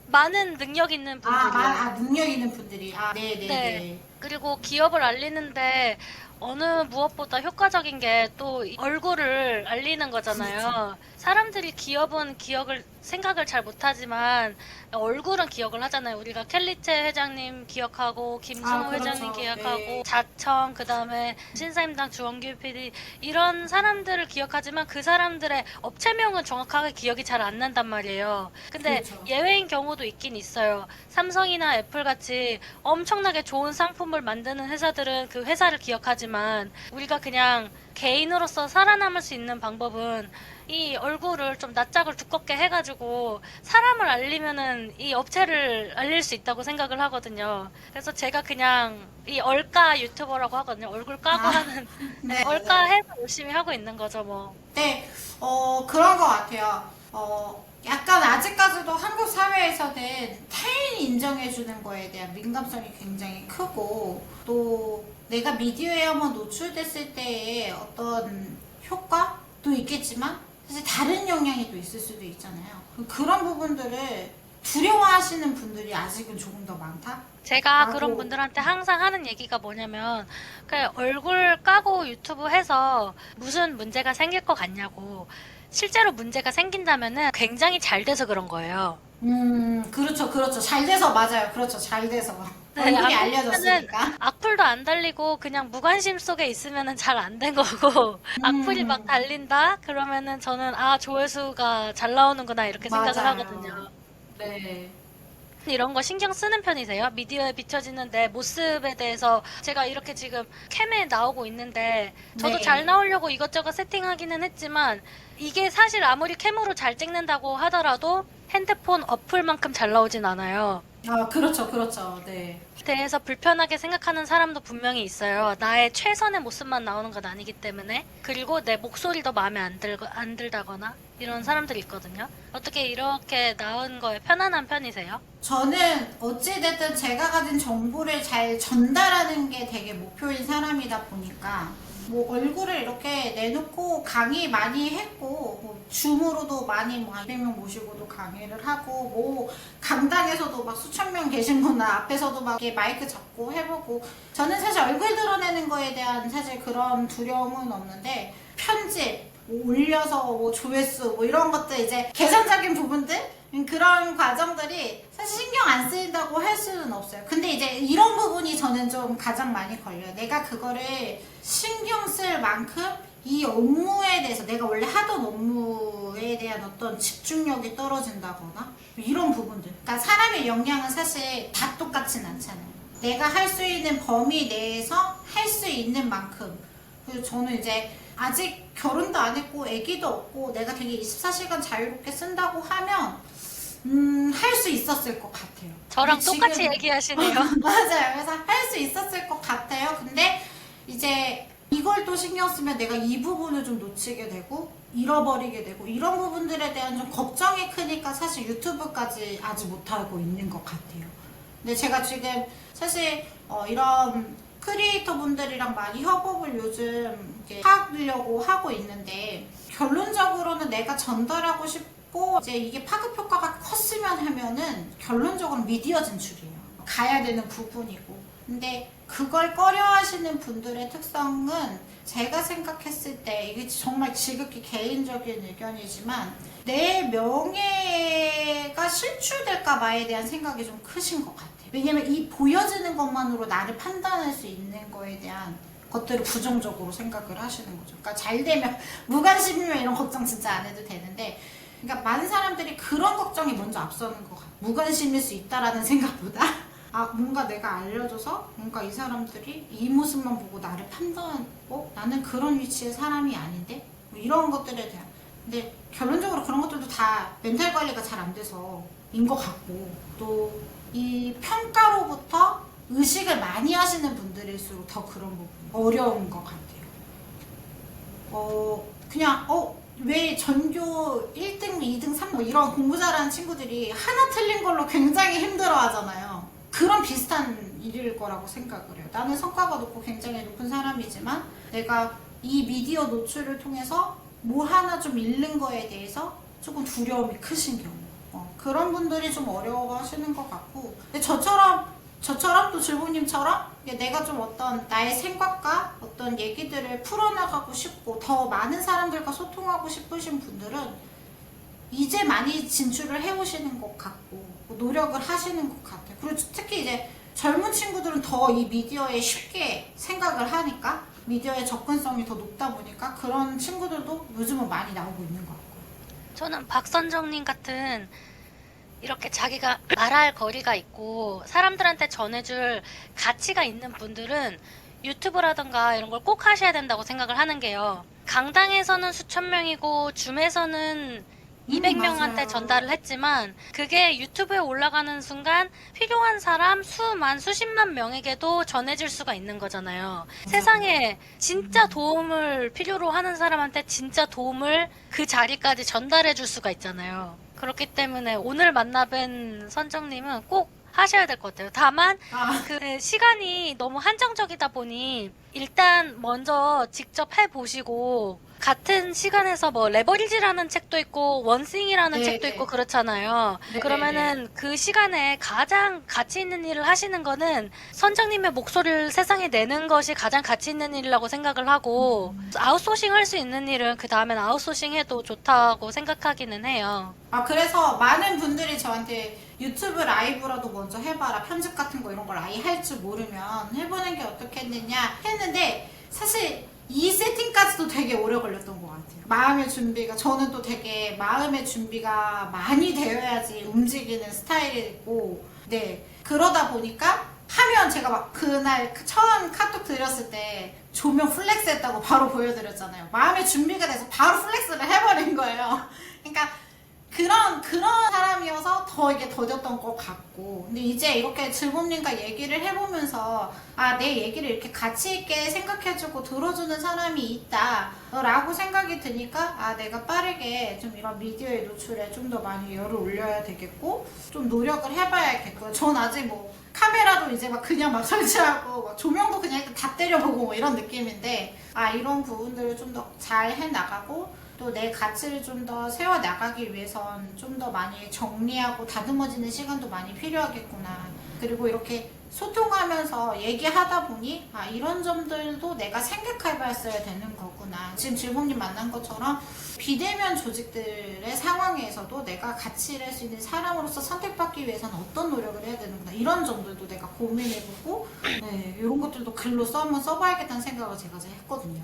많은 능력 있는 분들이요. 능력 있는 분들이. 네네네. 네. 그리고 기업을 알리는데 어느 무엇보다 효과적인 게 또 얼굴을 알리는 거잖아요. 사람들이 기업은 생각을 잘 못하지만 얼굴은 기억을 하잖아요. 우리가 켈리체 회장님 기억하고 김승호 그렇죠. 회장님 기억하고 네. 자청 그다음에 신사임당 주원규 PD 이런 사람들을 기억하지만 그 사람들의 업체명은 정확하게 기억이 잘 안 난단 말이에요. 근데 그렇죠. 예외인 경우도 있긴 있어요. 삼성이나 애플 같이 엄청나게 좋은 상품을 만드는 회사들은 그 회사를 기억하지만 우리가 그냥 개인으로서 살아남을 수 있는 방법은 이 얼굴을 좀 낯짝을 두껍게 해가지고 사람을 알리면은 이 업체를 알릴 수 있다고 생각을 하거든요. 그래서 제가 그냥 이 얼까 유튜버라고 하거든요. 얼굴 까고 하는 네. 얼까 해서 열심히 하고 있는 거죠, 뭐. 네, 그런 것 같아요. 약간 아직까지도 한국 사회에서는 타인이 인정해주는 거에 대한 민감성이 굉장히 크고, 또 내가 미디어에 한번 노출됐을 때의 어떤 효과도 있겠지만, 사실 다른 영향이 또 있을 수도 있잖아요. 그런 부분들을 두려워하시는 분들이 아직은 조금 더 많다? 제가 라고. 그런 분들한테 항상 하는 얘기가 뭐냐면 그 얼굴 까고 유튜브 해서 무슨 문제가 생길 것 같냐고. 실제로 문제가 생긴다면은 굉장히 잘 돼서 그런 거예요. 그렇죠, 그렇죠. 잘 돼서, 맞아요. 그렇죠, 잘 돼서. 네, 얼굴이 안 그러면은 알려졌으니까. 악플도 안 달리고 그냥 무관심 속에 있으면은 잘 안 된 거고 악플이 막 달린다? 그러면은 저는 조회수가 잘 나오는구나 이렇게 생각을 맞아요. 하거든요. 네. 이런 거 신경 쓰는 편이세요? 미디어에 비춰지는 내 모습에 대해서 제가 이렇게 지금 캠에 나오고 있는데 저도 네. 잘 나오려고 이것저것 세팅하기는 했지만 이게 사실 아무리 캠으로 잘 찍는다고 하더라도 핸드폰 어플만큼 잘 나오진 않아요. 그렇죠, 그렇죠. 네. 대해서 불편하게 생각하는 사람도 분명히 있어요. 나의 최선의 모습만 나오는 건 아니기 때문에. 그리고 내 목소리도 마음에 안 들다거나 이런 사람들이 있거든요. 어떻게 이렇게 나온 거에 편안한 편이세요? 저는 어찌됐든 제가 가진 정보를 잘 전달하는 게 되게 목표인 사람이다 보니까 뭐 얼굴을 이렇게 내놓고 강의 많이 했고 뭐 줌으로도 많이 뭐 200명 모시고도 강의를 하고 뭐 강당에서도 막 수천 명 계신 분 앞에서도 막 이렇게 마이크 잡고 해보고 저는 사실 얼굴 드러내는 거에 대한 사실 그런 두려움은 없는데 편집 뭐 올려서 뭐 조회수 뭐 이런 것들 이제 계산적인 부분들 그런 과정들이 사실 신경 안 쓰인다고 할 수는 없어요. 근데 이제 이런 부분이 저는 좀 가장 많이 걸려요. 내가 그거를 신경 쓸 만큼 이 업무에 대해서 내가 원래 하던 업무에 대한 어떤 집중력이 떨어진다거나 이런 부분들. 그러니까 사람의 역량은 사실 다 똑같진 않잖아요. 내가 할 수 있는 범위 내에서 할 수 있는 만큼. 그리고 저는 이제 아직 결혼도 안 했고 아기도 없고 내가 되게 24시간 자유롭게 쓴다고 하면 할 수 있었을 것 같아요. 저랑 근데 똑같이 지금- 얘기하시네요. 맞아요. 그래서 할 수 있었을 것 같아요. 근데 이제 이걸 또 신경 쓰면 내가 이 부분을 좀 놓치게 되고 잃어버리게 되고 이런 부분들에 대한 좀 걱정이 크니까 사실 유튜브까지 아직 못하고 있는 것 같아요. 근데 제가 지금 사실 이런 크리에이터 분들이랑 많이 협업을 요즘 이렇게 하려고 하고 있는데 결론적으로는 내가 전달하고 싶고 이제 이게 파급 효과가 컸으면 하면은 결론적으로 미디어 진출이에요. 가야 되는 부분이고. 근데 그걸 꺼려 하시는 분들의 특성은 제가 생각했을 때 이게 정말 지극히 개인적인 의견이지만 내 명예가 실추될까 봐에 대한 생각이 좀 크신 것 같아요. 왜냐면 이 보여지는 것만으로 나를 판단할 수 있는 거에 대한 것들을 부정적으로 생각을 하시는 거죠. 그러니까 잘 되면 무관심이면 이런 걱정 진짜 안 해도 되는데, 그러니까 많은 사람들이 그런 걱정이 먼저 앞서는 것 같아요. 무관심일 수 있다라는 생각보다 아 뭔가 내가 알려줘서 뭔가 이 사람들이 이 모습만 보고 나를 판단하고 나는 그런 위치의 사람이 아닌데 뭐 이런 것들에 대한, 근데 결론적으로 그런 것들도 다 멘탈 관리가 잘 안 돼서인 것 같고, 또 이 평가로부터 의식을 많이 하시는 분들일수록 더 그런 부분이 어려운 것 같아요. 그냥 왜 전교 1등, 2등, 3등 뭐 이런 공부 잘하는 친구들이 하나 틀린 걸로 굉장히 힘들어 하잖아요. 그런 비슷한 일일 거라고 생각을 해요. 나는 성과가 높고 굉장히 높은 사람이지만 내가 이 미디어 노출을 통해서 뭐 하나 좀 잃는 거에 대해서 조금 두려움이 크신 경우, 그런 분들이 좀 어려워하시는 것 같고, 근데 저처럼 또 즐보님처럼 내가 좀 어떤 나의 생각과 어떤 얘기들을 풀어나가고 싶고 더 많은 사람들과 소통하고 싶으신 분들은 이제 많이 진출을 해오시는 것 같고 노력을 하시는 것 같아요. 그리고 특히 이제 젊은 친구들은 더 이 미디어에 쉽게 생각을 하니까 미디어의 접근성이 더 높다 보니까 그런 친구들도 요즘은 많이 나오고 있는 것 같고요. 저는 박선정님 같은 이렇게 자기가 말할 거리가 있고 사람들한테 전해줄 가치가 있는 분들은 유튜브라던가 이런 걸 꼭 하셔야 된다고 생각을 하는 게요. 강당에서는 수천 명이고 줌에서는 200명한테 맞아요. 전달을 했지만 그게 유튜브에 올라가는 순간 필요한 사람 수만 수십만 명에게도 전해질 수가 있는 거잖아요. 세상에 진짜 도움을 필요로 하는 사람한테 진짜 도움을 그 자리까지 전달해 줄 수가 있잖아요. 그렇기 때문에 오늘 만나뵌 선정님은 꼭 하셔야 될 것 같아요. 다만 그 시간이 너무 한정적이다 보니 일단 먼저 직접 해보시고, 같은 시간에서 뭐 레버리지라는 책도 있고 원싱이라는 네, 책도 네. 있고 그렇잖아요. 네, 그러면은 그 시간에 가장 가치 있는 일을 하시는 거는 선장님의 목소리를 세상에 내는 것이 가장 가치 있는 일이라고 생각을 하고, 아웃소싱 할 수 있는 일은 그 다음엔 아웃소싱 해도 좋다고 생각하기는 해요. 그래서 많은 분들이 저한테 유튜브 라이브라도 먼저 해봐라, 편집 같은 거 이런 걸 아예 할 줄 모르면 해보는 게 어떻겠느냐 했는데, 사실 이 세팅까지도 되게 오래 걸렸던 것 같아요. 마음의 준비가, 저는 또 되게 마음의 준비가 많이 되어야지 움직이는 스타일이고, 네, 그러다 보니까 하면 제가 막 그날 처음 카톡 드렸을 때 조명 플렉스 했다고 바로 보여드렸잖아요. 마음의 준비가 돼서 바로 플렉스를 해버린 거예요. 그러니까 그런 사람이어서 더 이게 더뎠던 것 같고, 근데 이제 이렇게 즐봄님과 얘기를 해보면서 내 얘기를 이렇게 가치 있게 생각해주고 들어주는 사람이 있다 라고 생각이 드니까 내가 빠르게 좀 이런 미디어의 노출에 좀 더 많이 열을 올려야 되겠고 좀 노력을 해봐야겠고요. 전 아직 뭐 카메라도 이제 막 그냥 막 설치하고 막 조명도 그냥 일단 다 때려보고 뭐 이런 느낌인데, 이런 부분들을 좀 더 잘 해나가고 또 내 가치를 좀 더 세워 나가기 위해선 좀 더 많이 정리하고 다듬어지는 시간도 많이 필요하겠구나. 그리고 이렇게 소통하면서 얘기하다 보니 이런 점들도 내가 생각해봤어야 되는 거구나. 지금 즐봄님 만난 것처럼 비대면 조직들의 상황에서도 내가 가치를 할 수 있는 사람으로서 선택받기 위해서는 어떤 노력을 해야 되는구나. 이런 점들도 내가 고민해보고, 네, 이런 것들도 글로 한번 써봐야겠다는 생각을 제가 했거든요.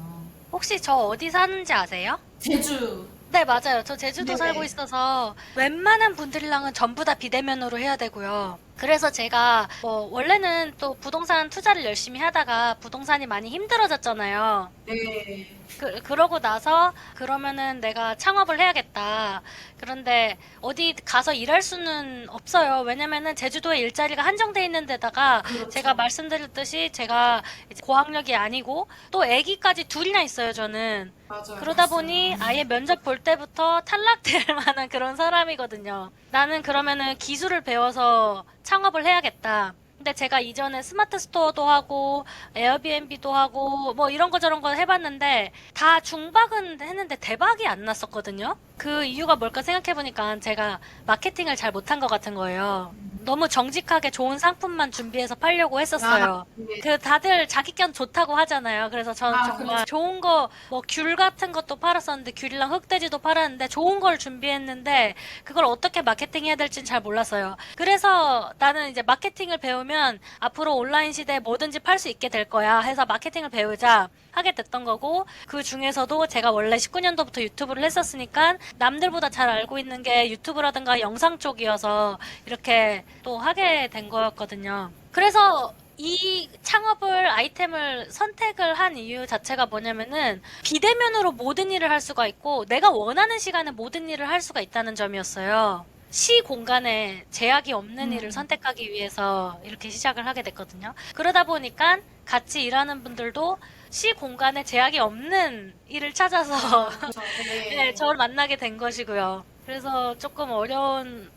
혹시 저 어디 사는지 아세요? 제주. 네, 맞아요. 저 제주도 네네. 살고 있어서 웬만한 분들이랑은 전부 다 비대면으로 해야 되고요. 그래서 제가 원래는 또 부동산 투자를 열심히 하다가 부동산이 많이 힘들어졌잖아요. 네. 그러고 나서 그러면은 내가 창업을 해야겠다. 그런데 어디 가서 일할 수는 없어요. 왜냐면은 제주도에 일자리가 한정돼 있는 데다가 그렇죠. 제가 말씀드렸듯이 제가 이제 고학력이 아니고 또 아기까지 둘이나 있어요, 저는. 맞아요. 그러다 봤어요. 보니 아예 면접 볼 때부터 탈락될 만한 그런 사람이거든요. 나는 그러면은 기술을 배워서 창업을 해야겠다. 근데 제가 이전에 스마트 스토어도 하고 에어비앤비도 하고 뭐 이런 거 저런 거 해봤는데 다 중박은 했는데 대박이 안 났었거든요. 그 이유가 뭘까 생각해보니까 제가 마케팅을 잘 못한 것 같은 거예요. 너무 정직하게 좋은 상품만 준비해서 팔려고 했었어요. 네. 그 다들 자기 견 좋다고 하잖아요. 그래서 저는 아, 정말 그렇죠. 좋은 거, 뭐 귤 같은 것도 팔았었는데 귤이랑 흑돼지도 팔았는데 좋은 걸 준비했는데 그걸 어떻게 마케팅해야 될지는 잘 몰랐어요. 그래서 나는 이제 마케팅을 배우면 앞으로 온라인 시대에 뭐든지 팔 수 있게 될 거야 해서 마케팅을 배우자 하게 됐던 거고, 그 중에서도 제가 원래 19년도부터 유튜브를 했었으니까 남들보다 잘 알고 있는 게 유튜브라든가 영상 쪽이어서 이렇게 또 하게 된 거였거든요. 그래서 이 창업을 아이템을 선택을 한 이유 자체가 뭐냐면은 비대면으로 모든 일을 할 수가 있고 내가 원하는 시간에 모든 일을 할 수가 있다는 점이었어요. 시 공간에 제약이 없는 일을 선택하기 위해서 이렇게 시작을 하게 됐거든요. 그러다 보니까 같이 일하는 분들도 시 공간에 제약이 없는 일을 찾아서 그렇죠. 네, 네. 저를 만나게 된 것이고요. 그래서 조금 어려운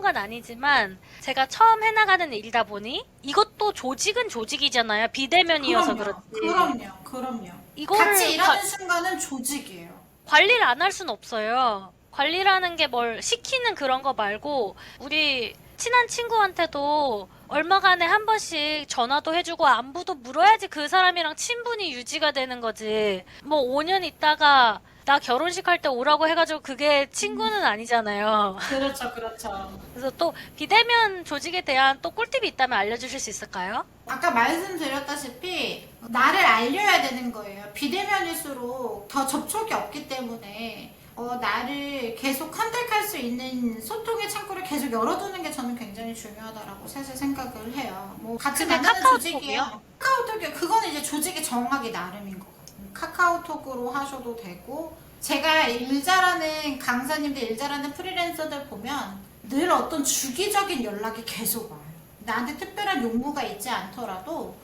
건 아니지만 제가 처음 해나가는 일이다 보니 이것도 조직은 조직이잖아요. 비대면이어서 그렇지. 그럼요. 이거를 같이 일하는 순간은 조직이에요. 관리를 안 할 순 없어요. 관리라는 게 뭘 시키는 그런 거 말고 우리 친한 친구한테도 얼마간에 한 번씩 전화도 해주고 안부도 물어야지 그 사람이랑 친분이 유지가 되는 거지. 뭐 5년 있다가 나 결혼식 할 때 오라고 해가지고 그게 친구는 아니잖아요. 그렇죠. 그래서 또 비대면 조직에 대한 또 꿀팁이 있다면 알려주실 수 있을까요? 아까 말씀드렸다시피 나를 알려야 되는 거예요. 비대면일수록 더 접촉이 없기 때문에 나를 계속 컨택할 수 있는 소통의 창구를 계속 열어두는 게 저는 굉장히 중요하다라고 사실 생각을 해요. 뭐 같이 근데 만나는 카카오톡이요? 조직이요. 카카오톡이요. 그거는 이제 조직이 정하기 나름인 것 같아요. 카카오톡으로 하셔도 되고, 제가 일 잘하는 강사님들, 일 잘하는 프리랜서들 보면 늘 어떤 주기적인 연락이 계속 와요. 나한테 특별한 용무가 있지 않더라도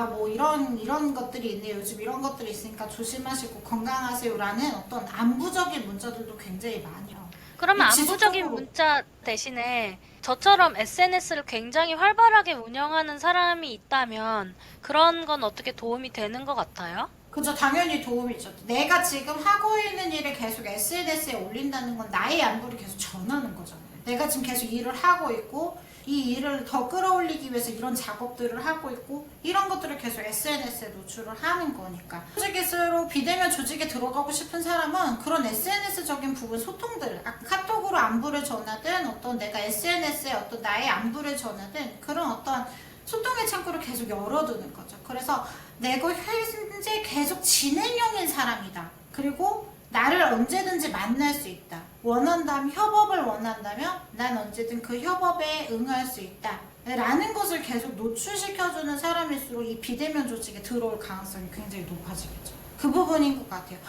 뭐 이런 것들이 있네, 요즘 이런 것들이 있으니까 조심하시고 건강하세요라는 어떤 안부적인 문자들도 굉장히 많이 와요. 그러면 지속적으로. 안부적인 문자 대신에 저처럼 SNS를 굉장히 활발하게 운영하는 사람이 있다면 그런 건 어떻게 도움이 되는 것 같아요? 그죠, 당연히 도움이죠. 내가 지금 하고 있는 일을 계속 SNS에 올린다는 건 나의 안부를 계속 전하는 거잖아요. 내가 지금 계속 일을 하고 있고 이 일을 더 끌어올리기 위해서 이런 작업들을 하고 있고 이런 것들을 계속 SNS에 노출을 하는 거니까. 조직에서 비대면 조직에 들어가고 싶은 사람은 그런 SNS적인 부분 소통들, 카톡으로 안부를 전하든 어떤 내가 SNS에 어떤 나의 안부를 전하든 그런 어떤 소통의 창구를 계속 열어두는 거죠. 그래서 내가 현재 계속 진행형인 사람이다. 그리고 나를 언제든지 만날 수 있다. 협업을 원한다면 난 언제든 그 협업에 응할 수 있다. 라는 것을 계속 노출시켜주는 사람일수록 이 비대면 조직에 들어올 가능성이 굉장히 높아지겠죠. 그 부분인 것 같아요.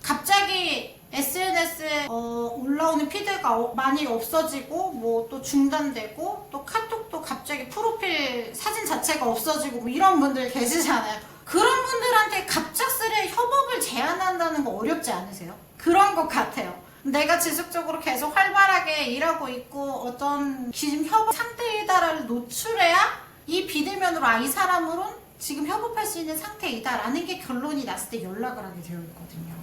갑자기 SNS에 올라오는 피드가 많이 없어지고 뭐 또 중단되고 또 카톡도 갑자기 프로필 사진 자체가 없어지고 뭐 이런 분들 계시잖아요. 그런 분들한테 갑작스레 협업을 제안한다는 거 어렵지 않으세요? 그런 것 같아요. 내가 지속적으로 계속 활발하게 일하고 있고 어떤 지금 협업 상태이다를 노출해야 이 비대면으로 이 사람으로는 지금 협업할 수 있는 상태이다라는 게 결론이 났을 때 연락을 하게 되어 있거든요.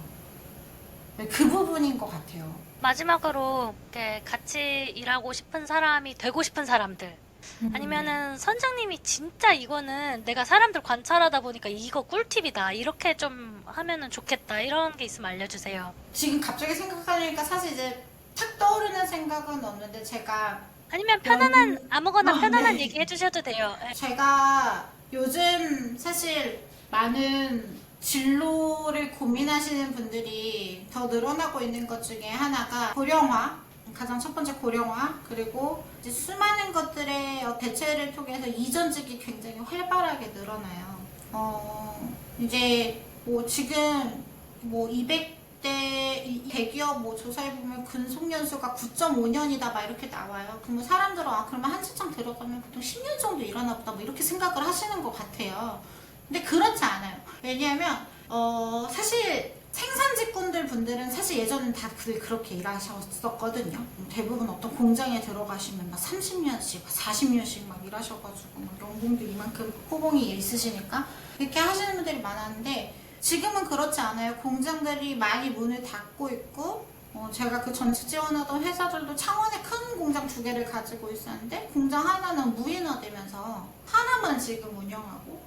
그 부분인 것 같아요. 마지막으로 이렇게 같이 일하고 싶은 사람이 되고 싶은 사람들, 아니면은 선장님이 진짜 이거는 내가 사람들 관찰하다 보니까 이거 꿀팁이다, 이렇게 좀 하면은 좋겠다, 이런 게 있으면 알려주세요. 지금 갑자기 생각하니까 사실 이제 탁 떠오르는 생각은 없는데 제가 아니면 아무거나 편안한 네. 얘기 해주셔도 돼요. 네. 제가 요즘 사실 많은 진로를 고민하시는 분들이 더 늘어나고 있는 것 중에 하나가 고령화, 가장 첫 번째 고령화, 그리고 이제 수많은 것들의 대체를 통해서 이전직이 굉장히 활발하게 늘어나요. 이제 뭐 지금 뭐 200대 대기업 뭐 조사해 보면 근속연수가 9.5년이다 막 이렇게 나와요. 그러면 사람들은 그러면 한 직장 들어가면 보통 10년 정도 일하나 보다 뭐 이렇게 생각을 하시는 것 같아요. 근데 그렇지 않아요. 왜냐하면 사실 생산직군들 분들은 사실 예전엔 다 그렇게 일하셨었거든요. 대부분 어떤 공장에 들어가시면 막 30년씩, 40년씩 막 일하셔가지고 막 연봉도 이만큼 호봉이 있으시니까 이렇게 하시는 분들이 많았는데 지금은 그렇지 않아요. 공장들이 많이 문을 닫고 있고 제가 그 전직 지원하던 회사들도 창원에 큰 공장 2개를 가지고 있었는데 공장 하나는 무인화되면서 하나만 지금 운영하고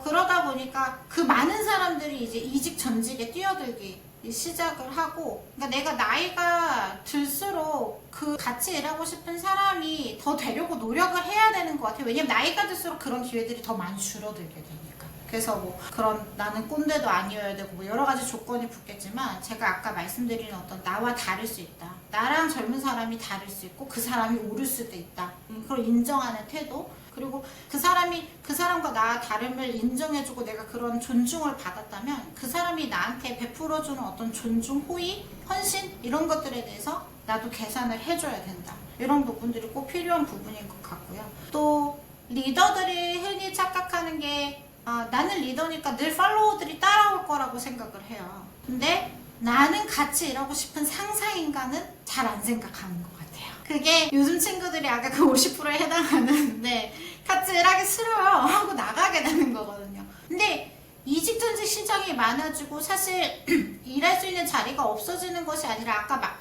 그러다 보니까 그 많은 사람들이 이제 이직 전직에 뛰어들기 시작을 하고, 그러니까 내가 나이가 들수록 그 같이 일하고 싶은 사람이 더 되려고 노력을 해야 되는 것 같아요. 왜냐면 나이가 들수록 그런 기회들이 더 많이 줄어들게 되니까. 그래서 뭐 그런 나는 꼰대도 아니어야 되고 뭐 여러 가지 조건이 붙겠지만, 제가 아까 말씀드린 어떤 나와 다를 수 있다, 나랑 젊은 사람이 다를 수 있고 그 사람이 오를 수도 있다, 그걸 인정하는 태도, 그리고 그 사람이 그 사람과 나 다름을 인정해주고 내가 그런 존중을 받았다면 그 사람이 나한테 베풀어주는 어떤 존중, 호의, 헌신 이런 것들에 대해서 나도 계산을 해줘야 된다. 이런 부분들이 꼭 필요한 부분인 것 같고요. 또 리더들이 흔히 착각하는 게 나는 리더니까 늘 팔로워들이 따라올 거라고 생각을 해요. 근데 나는 같이 일하고 싶은 상사인가는 잘 안 생각하는 것 같아요. 그게 요즘 친구들이 아까 그 50%에 해당하는데 같이 일하기 싫어요 하고 나가게 되는 거거든요. 근데 이직 전직 시장이 많아지고 사실 일할 수 있는 자리가 없어지는 것이 아니라 아까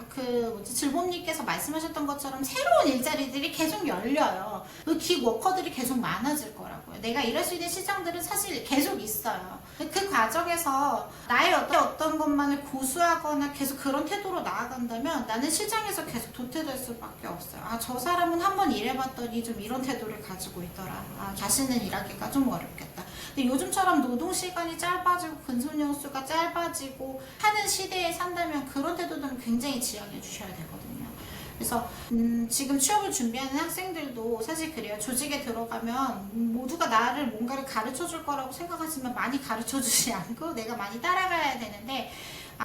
질범님께서 말씀하셨던 것처럼 새로운 일자리들이 계속 열려요. 그 기 워커들이 계속 많아질 거라고요. 내가 일할 수 있는 시장들은 사실 계속 있어요. 그 과정에서 나의 어떤 것만을 고수하거나 계속 그런 태도로 나아간다면 나는 시장에서 계속 도태될 수밖에 없어요. 저 사람은 한번 일해봤더니 좀 이런 태도를 가지고 있더라. 다시는 일하기가 좀 어렵겠다. 근데 요즘처럼 노동 시간이 짧아지고 근속연 수가 짧아지고 하는 시대에 산다면 그런 태도들은 굉장히 지양해 주셔야 되거든요. 그래서 지금 취업을 준비하는 학생들도 사실 그래요. 조직에 들어가면 모두가 나를 뭔가를 가르쳐 줄 거라고 생각하지만 많이 가르쳐 주지 않고 내가 많이 따라가야 되는데,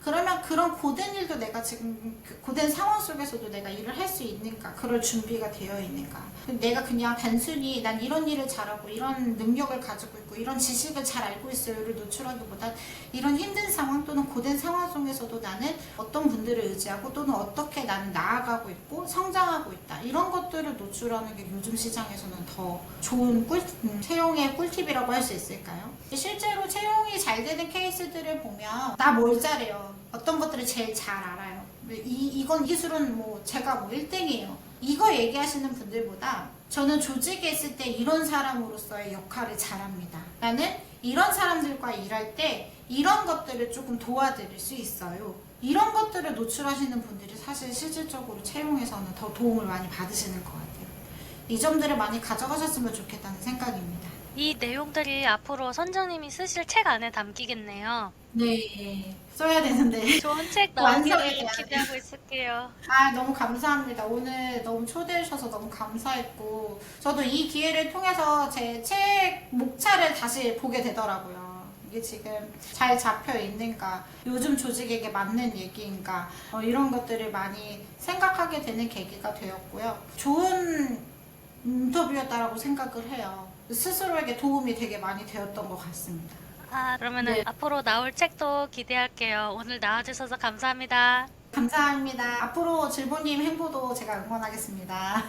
그러면 그런 고된 일도 내가 지금 고된 상황 속에서도 내가 일을 할 수 있는가, 그럴 준비가 되어 있는가. 내가 그냥 단순히 난 이런 일을 잘하고 이런 능력을 가지고 있고 이런 지식을 잘 알고 있어요를 노출하기보다 이런 힘든 상황 또는 고된 상황 속에서도 나는 어떤 분들을 의지하고 또는 어떻게 나는 나아가고 있고 성장하고 있다, 이런 것들을 노출하는 게 요즘 시장에서는 더 좋은 채용의 꿀팁이라고 할 수 있을까요? 실제로 채용이 잘 되는 케이스들을 보면 나 뭘 잘해요, 어떤 것들을 제일 잘 알아요, 이건 기술은 뭐 제가 뭐 1등이에요, 이거 얘기하시는 분들보다 저는 조직에 있을 때 이런 사람으로서의 역할을 잘합니다, 나는 이런 사람들과 일할 때 이런 것들을 조금 도와드릴 수 있어요, 이런 것들을 노출하시는 분들이 사실 실질적으로 채용에서는 더 도움을 많이 받으시는 것 같아요. 이 점들을 많이 가져가셨으면 좋겠다는 생각입니다. 이 내용들이 앞으로 선장님이 쓰실 책 안에 담기겠네요. 네, 써야 되는데. 좋은 책 완성이 나오기를 돼야 기대하고 있을게요. 너무 감사합니다. 오늘 너무 초대해 주셔서 너무 감사했고, 저도 이 기회를 통해서 제 책 목차를 다시 보게 되더라고요. 이게 지금 잘 잡혀 있는가, 요즘 조직에게 맞는 얘기인가, 이런 것들을 많이 생각하게 되는 계기가 되었고요. 좋은 인터뷰였다라고 생각을 해요. 스스로에게 도움이 되게 많이 되었던 것 같습니다. 그러면은 네. 앞으로 나올 책도 기대할게요. 오늘 나와주셔서 감사합니다. 감사합니다. 앞으로 질보님 행보도 제가 응원하겠습니다.